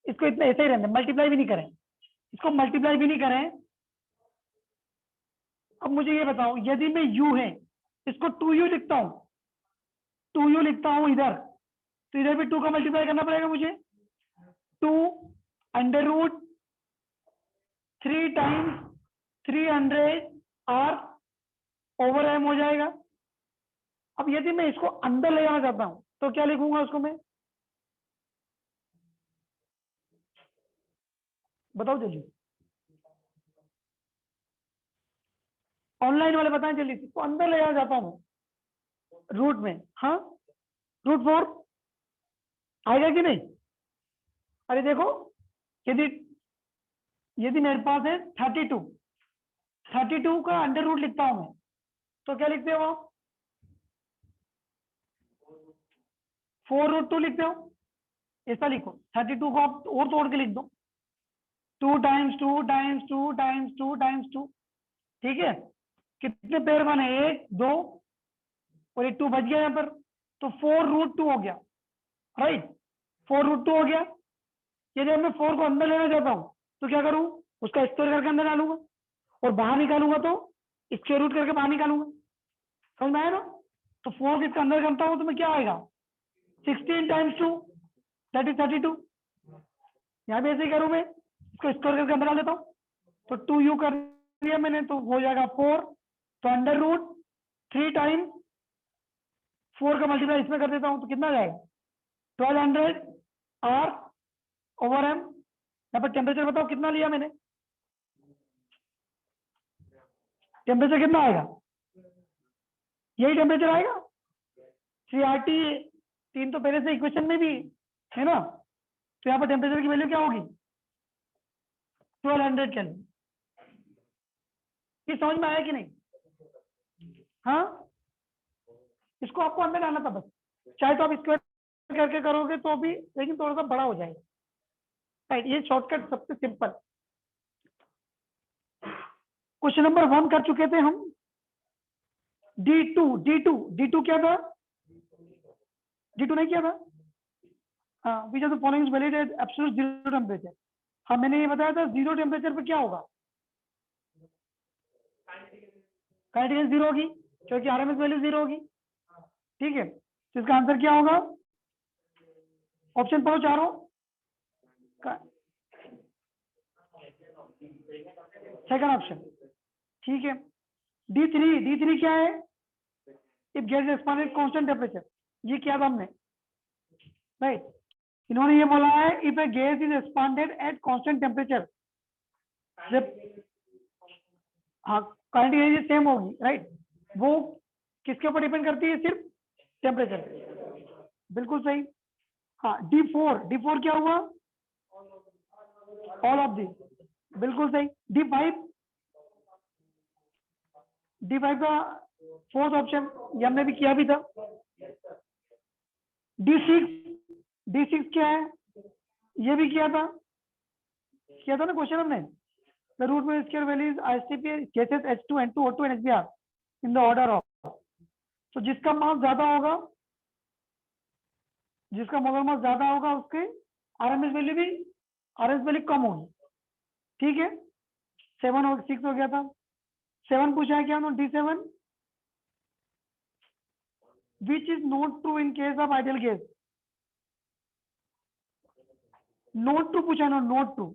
इसको इतना ऐसे ही रहने, मल्टीप्लाई भी नहीं करें, इसको मल्टीप्लाई भी नहीं करें। अब मुझे ये बताओ, यदि मैं U है इसको 2U लिखता हूं, 2u लिखता हूं इधर, तो इधर भी 2 का मल्टीप्लाई करना पड़ेगा मुझे। 2 under root 3 times 300 R over M हो जाएगा। अब यदि मैं इसको अंदर ले जाना चाहता हूं तो क्या लिखूंगा उसको मैं, बताओ जल्दी, ऑनलाइन वाले बताएं जल्दी। तो अंदर ले जाना चाहता हूं रूट में, हाँ √4 आएगा कि नहीं? अरे देखो, यदि यदि मेरे पास है 32 का अंडर रूट लिखता हूं मैं, तो क्या लिखते हो आप? 4√2 लिखते हो, ऐसा लिखो। 32 को आप और तोड़ के लिख दो, 2 टाइम्स 2 टाइम्स 2 टाइम्स 2 टाइम्स 2, ठीक है। कितने पेयर बने? 1 2 और एक 2 बच गया यहाँ पर, तो 4√2 हो गया, राइट। 4√2 हो गया। यदि मैं 4 को अंदर लेना चाहता हूँ तो क्या करूँ? उसका स्क्वायर करके अंदर डालूंगा और बाहर निकालूंगा तो स्क्वायर रूट करके बाहर निकालूंगा। समझ में आया ना? तो 4 इसके अंदर करता हूँ तो मैं क्या आएगा? 16 टाइम्स 2 दैट इज 32। यहाँ भी ऐसे ही करूँ मैं, इसको स्क्वायर करके अंदर डाल देता हूँ, तो 2u कर दिया मैंने, तो हो जाएगा 4। तो अंडर रूट 3 टाइम 4 का मल्टीप्लाई इसमें कर देता हूँ तो कितना आ जाएगा? 1200 आर ओवर एम। यहाँ पर टेम्परेचर बताओ कितना लिया मैंने? टेम्परेचर कितना आएगा? यही टेम्परेचर आएगा। CRT 3 तो पहले से इक्वेशन में भी है ना, तो यहाँ पर टेम्परेचर की वैल्यू क्या होगी? 1200 केल्विन। ये समझ में आया कि नहीं? हाँ, इसको आपको अंदर डालना था बस, चाहे तो आप स्क्वायर करके करोगे तो भी, लेकिन थोड़ा सा बड़ा हो जाएगा, राइट। ये शॉर्टकट सबसे सिंपल। क्वेश्चन नंबर 1 कर चुके थे हम। D2 क्या था? D2 नहीं किया था? हाँ, which of the following is valid at absolute zero temperature. हाँ, मैंने ये बताया था जीरो टेम्परेचर पे क्या होगा? काइनेटिक जीरो होगी, क्योंकि आरएमएस वैल्यू जीरो होगी, ठीक है। तो इसका आंसर क्या होगा? ऑप्शन पढ़ो चारों। सेकंड ऑप्शन, ठीक है। D3 क्या है? If gas expanded constant temperature, ये क्या था हमने, राइट। इन्होंने ये बोला है if A gas is expanded at constant temperature, हाँ काइनेटिक एनर्जी सेम होगी, राइट। वो किसके ऊपर डिपेंड करती है? सिर्फ टेम्परेचर, बिल्कुल सही। हाँ, D4 क्या हुआ? ऑल ऑफ दी, बिल्कुल सही। D5 का फोर्थ ऑप्शन, ये हमने भी किया भी था। D6 क्या है? ये भी किया था ना क्वेश्चन हमने। The root mean square value is ISTP gases H2 N2 O2 and HBr in the order of, तो जिसका मास ज्यादा होगा, जिसका मोलर मास ज्यादा होगा उसके आरएमएस वैल्यू कम होगी, ठीक है। 7 और 6 हो गया था। 7 पूछा है क्या उन्होंने? D7 which is not true in case of ideal gas, not true पूछा है ना, not true,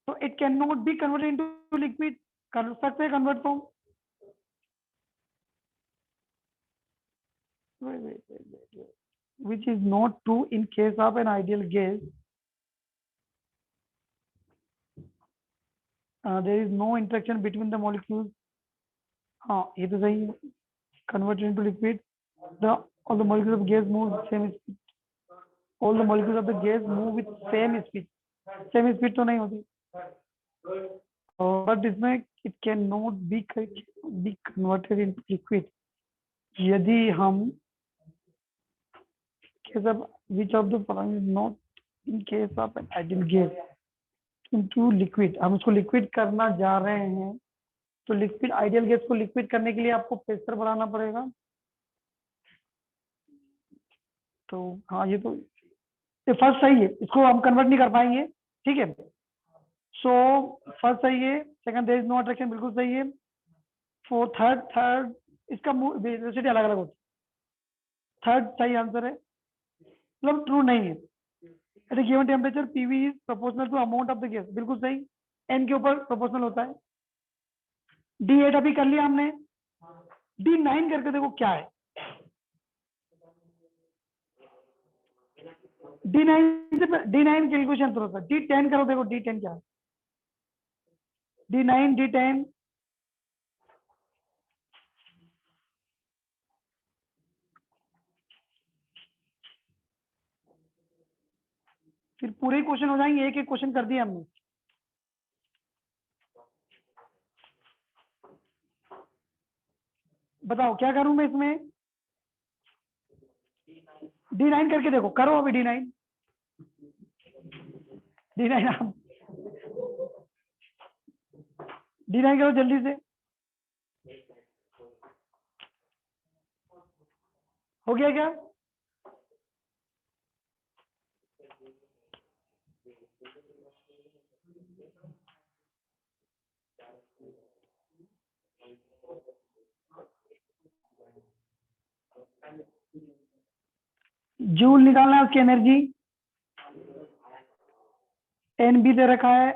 तो it cannot be converted into liquid, कर सकते हैं कन्वर्ट तो। wait. Which is not true in case of an ideal gas, there is no interaction between the molecules, हाँ ये तो सही है। Converted into liquid, all the molecules of gas move with same speed, all the molecules of the gas move with same speed, same speed तो नहीं होती, but इसमें it cannot be converted into liquid। यदि हम case of which of the following is not in case of an ideal gas into liquid, हम उसको liquid करना जा रहे हैं, तो लिक्विड आइडियल गैस को लिक्विड करने के लिए आपको प्रेशर बढ़ाना पड़ेगा। तो हाँ, ये फर्स्ट सही है, इसको हम कन्वर्ट नहीं कर पाएंगे, ठीक है। सो फर्स्ट सही है, second there is no attraction बिल्कुल सही है। फोर्थ थर्ड इसका वेलोसिटी अलग अलग होती है, थर्ड सही आंसर है, मतलब ट्रू नहीं है। At given temperature PV is proportional to amount of the gas, बिल्कुल सही, एन के ऊपर प्रोपोर्शनल होता है। D8 अभी कर लिया हमने, D9 करके देखो क्या है। D9 कैलकुलेशन करो सर, D10 करो, देखो D10 क्या है। D9 D10 फिर पूरे क्वेश्चन हो जाएंगे, एक एक क्वेश्चन कर दिया हमने। बताओ क्या करूं मैं इसमें। D9 करके देखो, करो अभी D9 आप D9 करो जल्दी से। हो गया क्या? जूल निकालना है उसकी एनर्जी, NB दे रखा है,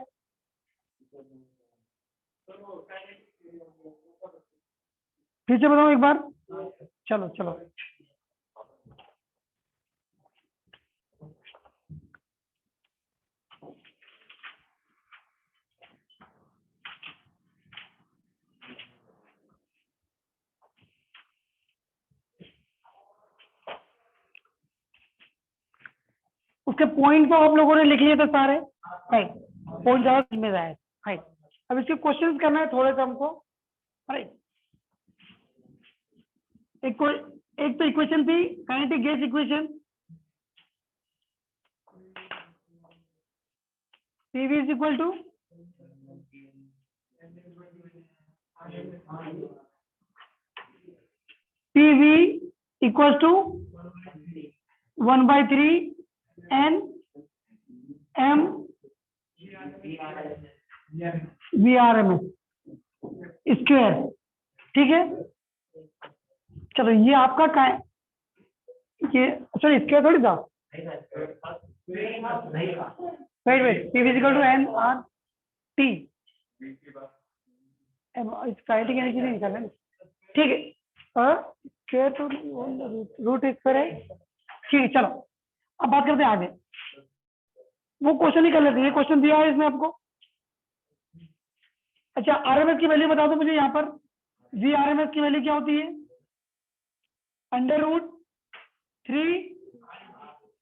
फिर से बताओ एक बार। चलो चलो उसके पॉइंट तो आप लोगों ने लिख लिए थे सारे, राइट, पॉइंट ज्यादा में जाए, राइट। अब इसके क्वेश्चंस करना है थोड़े से हमको, राइट। एक तो इक्वेशन थी kinetic gas equation, PV is equal to PV equal to 1/3 N M VRMS square, ठीक है। चलो ये आपका का है, ये सॉरी स्क्वायर थोड़ी था, wait PV equal to N R T, kinetic energy नहीं निकालना, ठीक है। स्क्वायर तो रूट स्क्वायर है, ठीक है। चलो अब बात करते हैं आगे, वो क्वेश्चन ही कर लेते हैं, ये क्वेश्चन दिया है इसमें आपको। अच्छा RMS की वैल्यू बता दो मुझे यहाँ पर, VRMS की वैल्यू क्या होती है? √3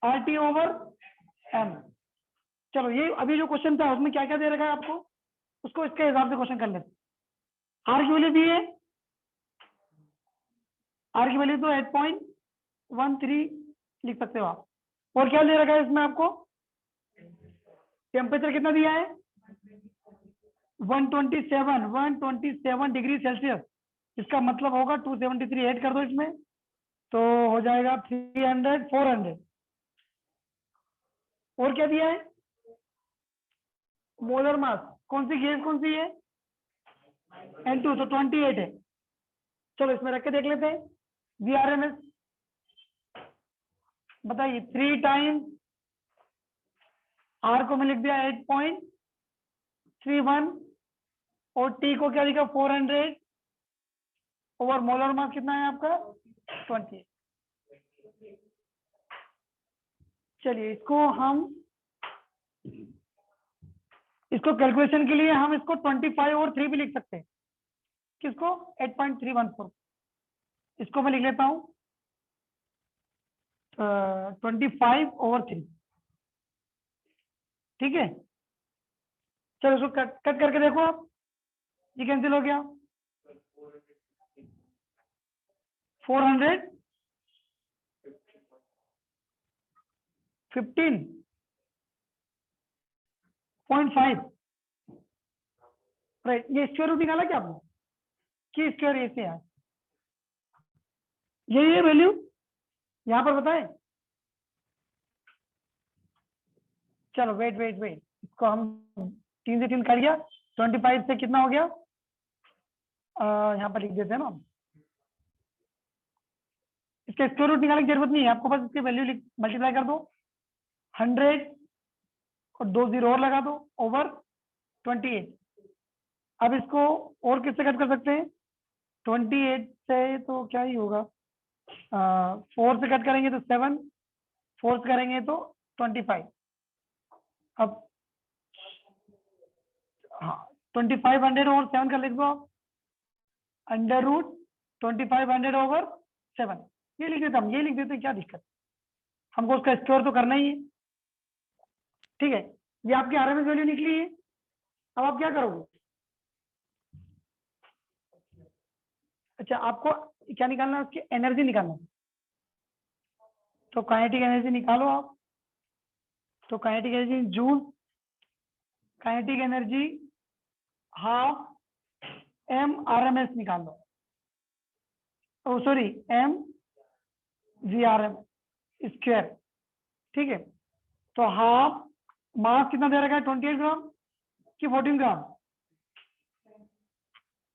RT/M। चलो ये अभी जो क्वेश्चन था उसमें क्या क्या दे रखा है आपको, उसको इसके हिसाब से क्वेश्चन कर लेते। R की वैल्यू दी है, R की वैल्यू तो 8.13 लिख सकते हो आप। और क्या दे रखा है इसमें आपको, टेम्परेचर कितना दिया है? 127 डिग्री सेल्सियस, इसका मतलब होगा 273 ऐड कर दो इसमें तो हो जाएगा 300 400। और क्या दिया है? मोलर मास, कौन सी गैस कौन सी है? N2, तो 28 है। चलो इसमें रख के देख लेते हैं। VRMS बताइए, 3 टाइम्स R को मैं लिख दिया 8.31 और T को क्या लिखा 400 ओवर मोलर मास कितना है आपका 20। चलिए इसको कैलकुलेशन के लिए हम इसको 25 और 3 भी लिख सकते हैं। किसको? 8.314, इसको मैं लिख लेता हूं 25/3, ठीक है। चलो इसको कट करके देखो आप, ये कैंसिल हो गया, 415.5, राइट। ये स्क्वायर रूट निकाला क्या आपने कि स्क्वायर ए से है? ये वैल्यू यहां पर बताए। चलो वेट इसको हम 3 से 3 कर गया, 25 से कितना हो गया, यहाँ पर लिख देते हैं ना, इसके स्क्वायर रूट निकालने की जरूरत नहीं है आपको, बस इसकी वैल्यू मल्टीप्लाई कर दो 100 और 2 जीरो और लगा दो ओवर 28। अब इसको और किससे कट कर सकते हैं? 28 से तो क्या ही होगा, 4 से कट करेंगे तो 7, 4 से करेंगे तो 25। अब हाँ 2500 ओवर 7 का लिख दो आप, अंडर रूट 2500 ओवर 7, ये लिख देते हम, ये लिख देते, क्या दिक्कत, हमको उसका स्क्वायर तो करना ही है। ठीक है, ये आपकी आरएमएस वैल्यू निकली है। अब आप क्या करोगे? अच्छा, आपको क्या निकालना है? उसकी एनर्जी निकालना है। तो काइनेटिक एनर्जी निकालो आप। तो kinetic energy joule, kinetic energy half M RMS निकाल लो, oh sorry M V R M square. ठीक है, तो हाफ मास कितना दे रखा है? 28 ग्राम कि 14 ग्राम,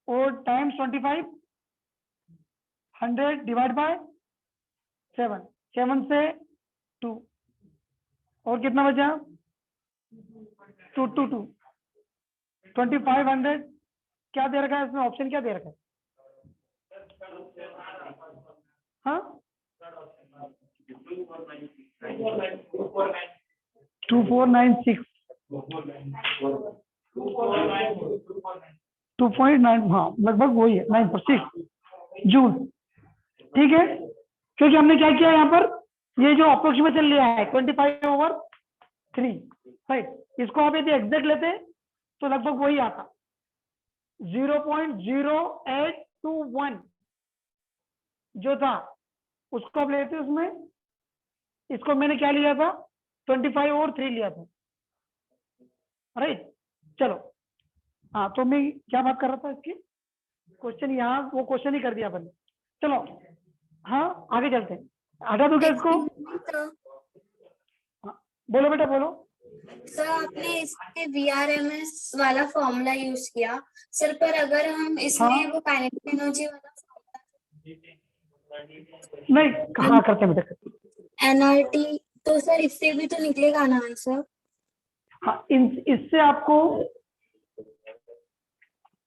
और टाइम्स 25, 100 डिवाइड बाय 7, 7 से 2, और कितना बचा? 2 2 2 2500। क्या दे रखा है इसमें? ऑप्शन क्या दे रखा है? हाँ 2496 2.9, हाँ लगभग वही है 9.6 जूल। ठीक है, क्योंकि हमने क्या किया यहाँ पर, ये जो अप्रोक्सीमेशन लिया है 25/3, राइट, इसको आप यदि एग्जैक्ट लेते तो लगभग वही आता 0.0821 जो था, उसको आप लेते उसमें, इसको मैंने क्या लिया था? 25/3 लिया था, राइट। चलो, हाँ तो मैं क्या बात कर रहा था इसकी, क्वेश्चन यहाँ वो क्वेश्चन ही कर दिया अपन ने। चलो हाँ आगे चलते हैं, हटा दूंगा इसको। हाँ, बोलो बेटा बोलो। सर आपने इसमें VRMS वाला फॉर्मूला यूज किया सर, पर अगर हम इसमें हाँ। वो काइनेटिक एनर्जी वाला नहीं, हाँ करते हैं बेटा। NRT, तो सर इससे भी तो निकलेगा ना आंसर? हाँ इससे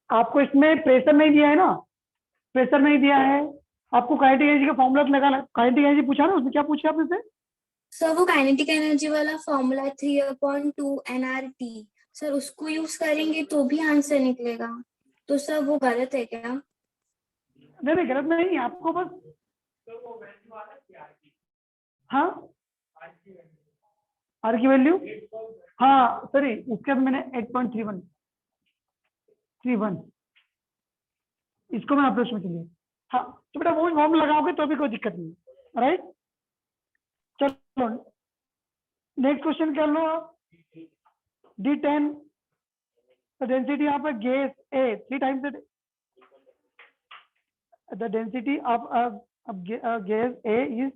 आपको इसमें प्रेशर नहीं दिया है ना, प्रेशर नहीं दिया है आपको, काइनेटिक एनर्जी का फॉर्मूला लगाना। काइनेटिक एनर्जी पूछा ना, उसमें क्या पूछा आपने से? सर वो काइनेटिक एनर्जी वाला फॉर्मूला 3/2 NRT, सर उसको यूज करेंगे तो भी आंसर निकलेगा, तो सर वो गलत है क्या? नहीं नहीं गलत नहीं है, आपको बस हाँ आर की वैल्यू, हाँ सॉरी इसके बाद मैंने 8.31 इसको मैं अप्रोच में चलिए। हाँ तो बेटा वो फॉर्म लगाओगे तो भी कोई दिक्कत नहीं, राइट। चलो नेक्स्ट क्वेश्चन कर लो आप। D10 डेंसिटी यहाँ पर gas A 3 times the density of gas A is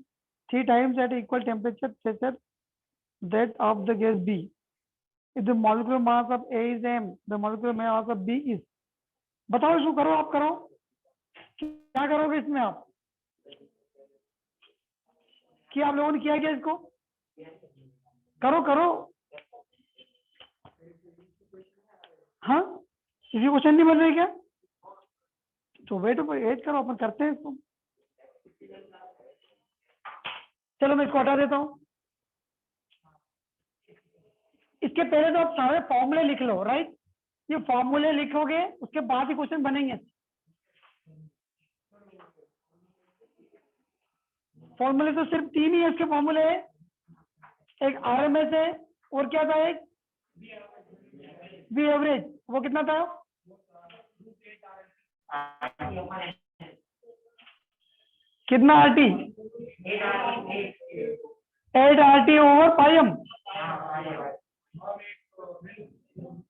3 times at equal temperature pressure that of the gas B. If the molecular mass of A is m, the molecular mass of B is, बताओ इसको करो, आप करो, क्या करोगे इसमें आप? क्या आप लोगों ने किया क्या इसको? करो करो, हाँ किसी क्वेश्चन नहीं बन रहे क्या? तो वेट करो, अपन करते हैं इसको। चलो मैं इसको हटा देता हूं। इसके पहले तो आप सारे फॉर्मूले लिख लो, राइट। ये फॉर्मूले लिखोगे उसके बाद ही क्वेश्चन बनेंगे। फॉर्मूले तो सिर्फ 3 ही है इसके फॉर्मूले, एक आरएमएस है और क्या था, एक वी एवरेज, वो कितना था? कितना आरटी? 8 आरटी ओवर पाइम,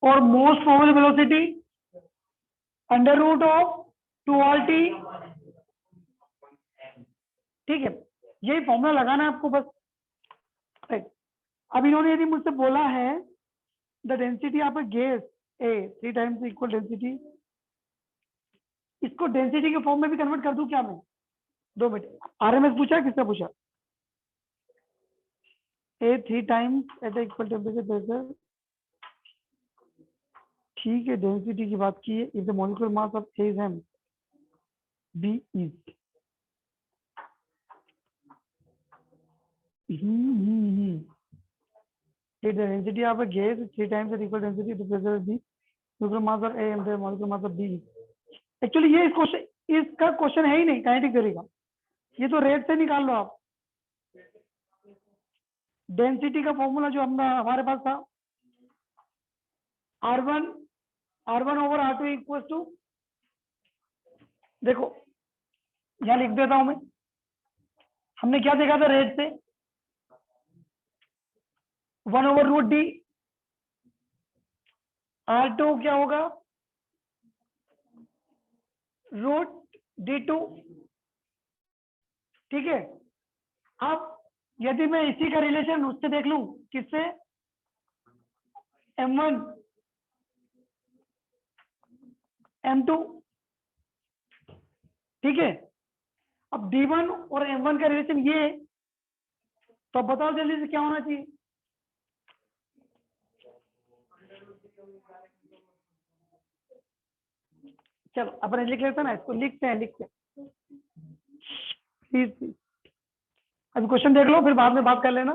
और most probable velocity under root of 2 RT। ठीक है, यही फॉर्मूला लगाना है आपको बस। अब इन्होंने यदि मुझसे बोला है the density of a gas A 3 times equal density, इसको डेंसिटी के फॉर्म में भी कन्वर्ट कर दूं क्या मैं? 2 मिनट, आरएमएस पूछा, किसने पूछा? A 3 times at equal temperature pressure, ठीक है। डेंसिटी की बात की है, if the molecular mass of A is M, B is, if the density of a gas is 3 times the equal density to pressure of B, molecular mass of A and the molecular mass of B. Actually ये इसका question है ही नहीं kinetic theory का, ये तो rate से निकाल लो आप। डेंसिटी का फॉर्मूला जो हमारे पास था, R1 over R2 equal to, देखो यहां लिख देता हूं मैं, हमने क्या देखा था रेट से, 1 ओवर रूट डी, R2 क्या होगा, रूट D2, ठीक है। अब यदि मैं इसी का रिलेशन उससे देख लूं, किससे, M1 M2, ठीक है। अब D1 और M1 का रिलेशन ये है, तो बताओ जल्दी से क्या होना चाहिए। चलो अपन लिख लेते हैं ना, इसको लिखते हैं प्लीज। अभी क्वेश्चन देख लो, फिर बाद में बात कर लेना,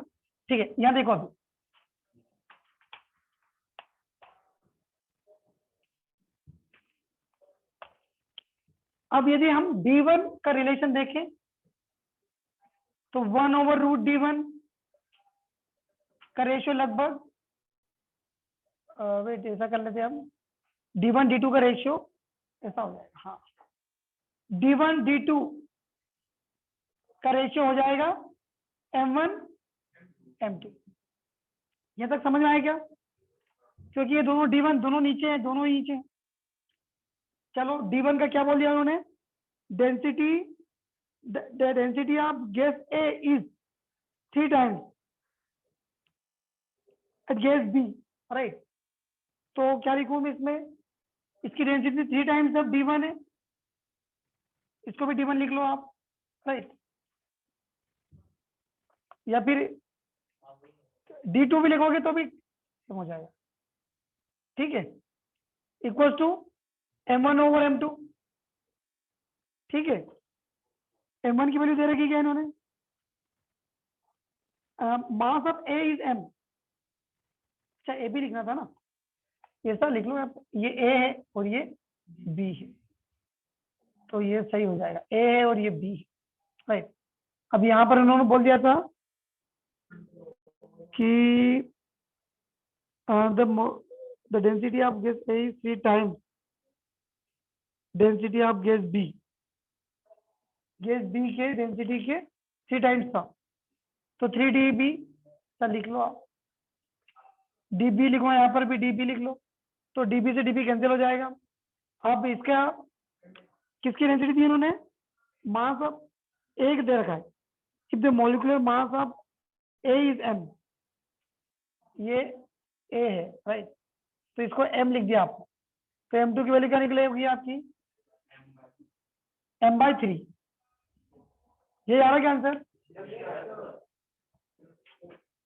ठीक है। यहाँ देखो अभी, अब यदि हम D1 का रिलेशन देखें तो 1 ओवर रूट D1 का रेशियो लगभग, वेट ऐसा कर लेते हैं हम, D1 D2 का रेशियो ऐसा हो जाएगा, हाँ, D1 D2 का रेशियो हो जाएगा M1 M2। यहां तक समझ में आया क्या? क्योंकि ये दोनों D1 दोनों नीचे हैं, दोनों ही नीचे हैं। चलो D1 का क्या बोल दिया उन्होंने, density, the density of gas A is 3 times at gas B, right? तो क्या लिखूं मैं इसमें, इसकी डेंसिटी 3 टाइम्स ऑफ D1 है, इसको भी D1 लिख लो आप, राइट, या फिर D2 भी लिखोगे तो भी हो जाएगा, ठीक है, equal to M1 over M2, ठीक है। M1 की वैल्यू दे रखी क्या इन्होंने, mass of A is M, अच्छा A भी लिखना था ना, ऐसा लिख लो आप, ये A है और ये B है, तो ये सही हो जाएगा, A है और ये B है, राइट। अब यहां पर उन्होंने बोल दिया था कि the density of gas A is 3 times density of gas B, gas B के डेंसिटी के 3 टाइम्स था, तो 3 dB, सर लिख लो आप, dB लिखो, यहाँ पर भी dB लिख लो, तो dB से dB कैंसिल हो जाएगा। अब इसका किसकी डेंसिटी दी इन्होंने, मास ऑफ A दे रखा है, if the molecular mass of A is M, ये A है, राइट, तो इसको M लिख दिया आपने, तो M2 की वैल्यू क्या निकलेगी आपकी, M/3, ये आ रहा क्या आंसर,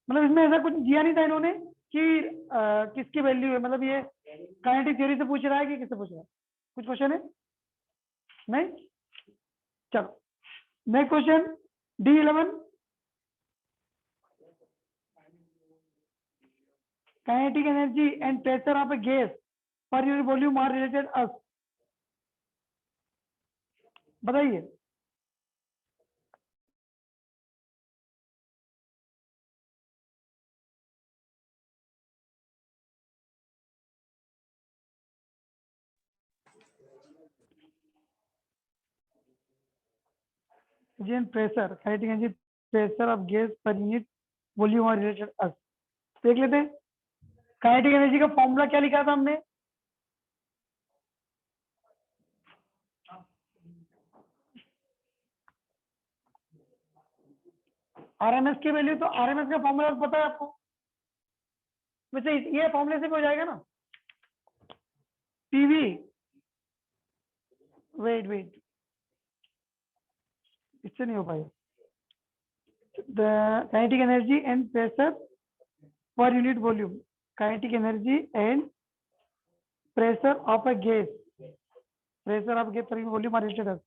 मतलब इसमें ऐसा कुछ दिया नहीं था इन्होंने कि किसकी वैल्यू है, मतलब ये काइनेटिक थ्योरी से पूछ रहा है कि किससे पूछ रहा है, कुछ क्वेश्चन है नहीं। चलो next question, D11, kinetic energy and pressure of a gas per unit volume are related as, बताइए। Pressure, kinetic energy pressure of gas per unit volume are related as, देख लेते हैं। काइनेटिक एनर्जी का formula क्या लिखा था हमने, RMS की वैल्यू, तो आरएमएस का फॉर्मूला पता है आपको, वैसे ये फॉर्मूले से भी हो जाएगा ना, पीवी, वेट इससे नहीं हो पाएगा। The kinetic energy and pressure per unit volume, kinetic energy and pressure of a gas, pressure of gas per unit volume are related.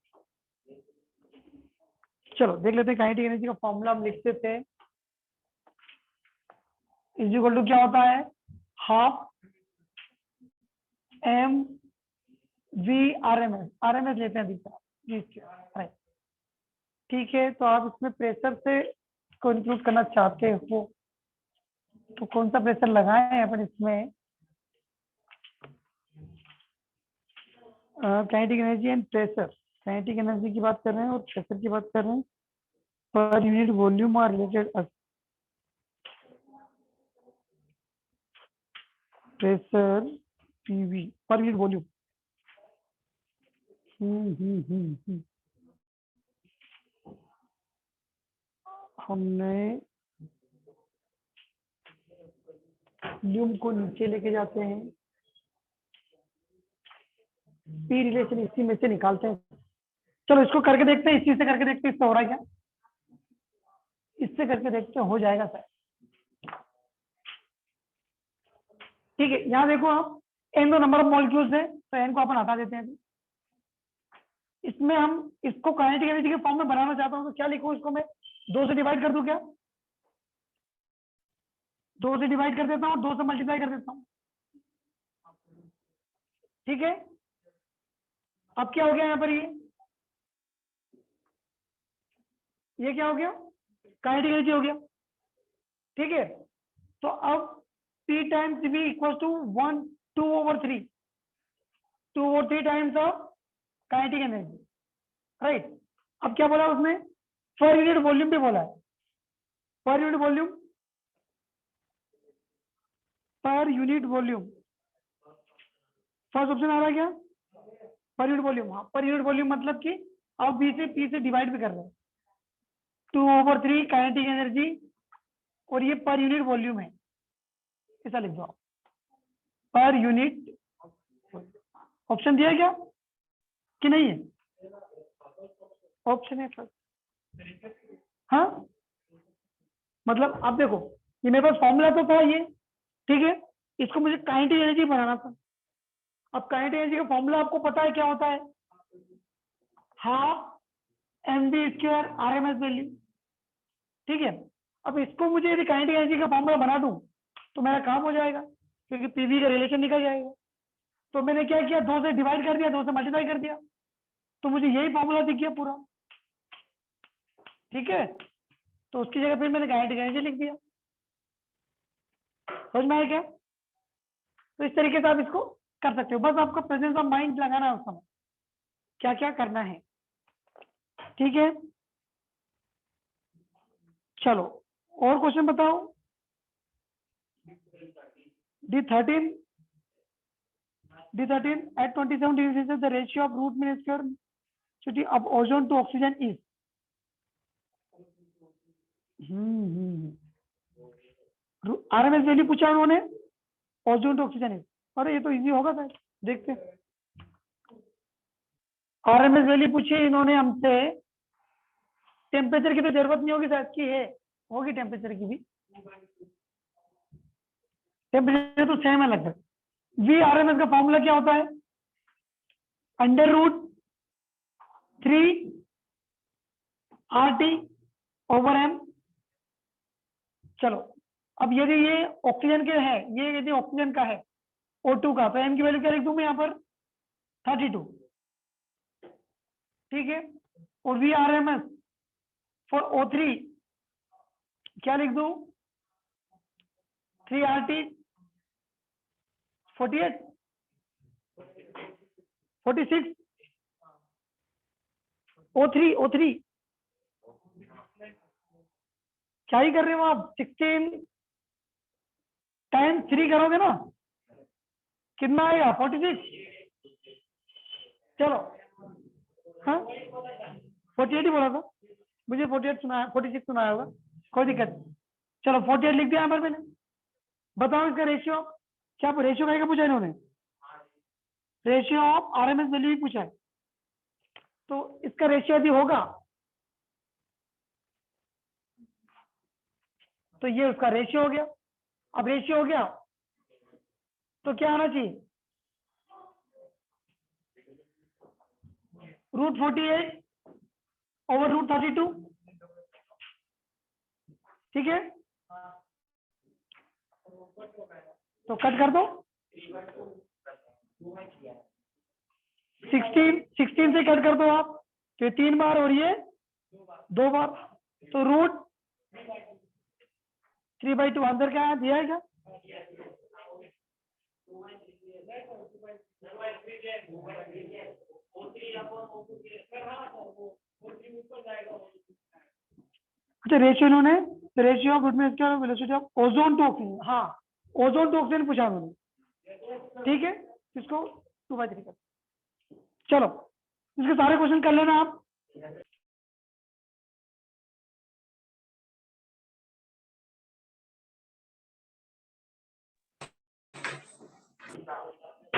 चलो देख लेते हैं काइनेटिक एनर्जी का फॉर्मूला हम लिखते थे, इज इक्वल टू क्या होता है, half M V R M S लेते हैं राइट। ठीक है, तो आप इसमें प्रेशर से इसको इंक्लूड करना चाहते हो तो कौन सा प्रेशर लगाएं अपन इसमें, kinetic energy and pressure, kinetic energy की बात कर रहे हैं और प्रेशर की बात कर रहे हैं, per unit volume are related, pressure PV per unit volume. हमने वॉल्यूम को नीचे लेके जाते हैं, पी रिलेशन इसी में से निकालते हैं। चलो इसको करके देखते हैं, इस चीज से करके देखते हैं इससे हो रहा है क्या, इससे करके देखते हैं हो जाएगा सर। ठीक है, यहाँ देखो आप, एन दो नंबर ऑफ मॉलिक्यूल्स है तो एन को अपन हटा देते हैं। इसमें हम इसको काइनेटिक एनर्जी के फॉर्म में बनाना चाहता हूँ तो क्या लिखूं, इसको मैं 2 से डिवाइड कर दूं क्या, 2 से डिवाइड कर देता हूँ, 2 से मल्टीप्लाई कर देता हूँ। ठीक है, अब क्या हो गया यहाँ पर, ये क्या हो गया, काइनेटिक एनर्जी हो गया। ठीक है, तो अब P times V equal to 2/3, 2/3 times of kinetic energy, right. अब क्या बोला उसने, पर यूनिट वॉल्यूम भी बोला है, per unit volume, per unit volume, first option आ रहा है क्या, पर यूनिट वॉल्यूम। हाँ, पर यूनिट वॉल्यूम मतलब कि आप बी से पी से डिवाइड भी कर रहे हैं, 2/3 काइनेटिक एनर्जी और ये पर यूनिट वॉल्यूम है, ऐसा लिख दो पर यूनिट। ऑप्शन दिया है क्या कि नहीं है, ऑप्शन है सर। हाँ, मतलब आप देखो, ये मेरे पास फॉर्मूला तो था ये, ठीक है, इसको मुझे काइनेटिक एनर्जी बनाना था। अब काइनेटिक एनर्जी का फॉर्मूला आपको पता है क्या होता है, half M B square R M S value. ठीक है, अब इसको मुझे यदि काइनेटिक एनर्जी का फॉर्मूला बना दूं तो मेरा काम हो जाएगा, क्योंकि पीवी का रिलेशन निकल जाएगा। तो मैंने क्या किया, 2 से डिवाइड कर दिया, 2 से मल्टीप्लाई कर दिया, तो मुझे यही फॉर्मूला दिख गया पूरा। ठीक है, तो उसकी जगह फिर मैंने काइनेटिक एनर्जी लिख दिया। समझ में आया क्या, तो इस तरीके से आप इसको कर सकते हो, बस आपको प्रेजेंस ऑफ माइंड लगाना है उस समय क्या क्या करना है। ठीक है, चलो और क्वेश्चन बताओ। D13 at 27 degrees Celsius, the ratio of root mean square of ozone to oxygen is, RMS value पूछा उन्होंने, ओजोन टू ऑक्सीजन इज, अरे ये तो इजी होगा सर, देखते हैं। RMS वैल्यू पूछी इन्होंने हमसे, टेम्परेचर की तो जरूरत नहीं होगी शायद, की है, होगी टेम्परेचर की भी, टेम्परेचर तो सेम है लगभग। VRMS का फॉर्मूला क्या होता है, √3/RT/M। चलो अब यदि ये ऑक्सीजन के है, ये यदि ऑक्सीजन का है O2 का, तो M की वैल्यू क्या लिख दूं मैं यहाँ पर, 32। ठीक है, और VRMS फॉर O3 क्या लिख दूं, 3RT 48 46, O3 क्या ही कर रहे हो आप, 16 टाइम्स 3 करोगे ना, कितना आएगा, 46। चलो हाँ 48 ही बोला था, मुझे 48 सुना, 46 सुनाया होगा, कोई दिक्कत नहीं। चलो 48 लिख दिया यहाँ पर मैंने। बताओ इसका रेशियो, क्या रेशियो का पूछा इन्होंने, रेशियो ऑफ RMS वैल्यू ही पूछा है, तो इसका रेशियो यदि होगा तो ये उसका रेशियो हो गया। अब रेशियो हो गया तो क्या आना चाहिए, √48 ओवर √32, ठीक है। तो कट कर दो, 16 से कट कर दो आप, तो ये 3 बार और ये 2 बार, तो √3/2 आंसर क्या है दिया है क्या? अच्छा रेशियो इन्होंने, रेशियो ऑफ गुडनेस क्या velocity of ozone to oxygen, हाँ ओजोन टू ऑक्सीजन पूछा उन्होंने, ठीक है। इसको 2/3 कर, चलो इसके सारे क्वेश्चन कर लेना आप।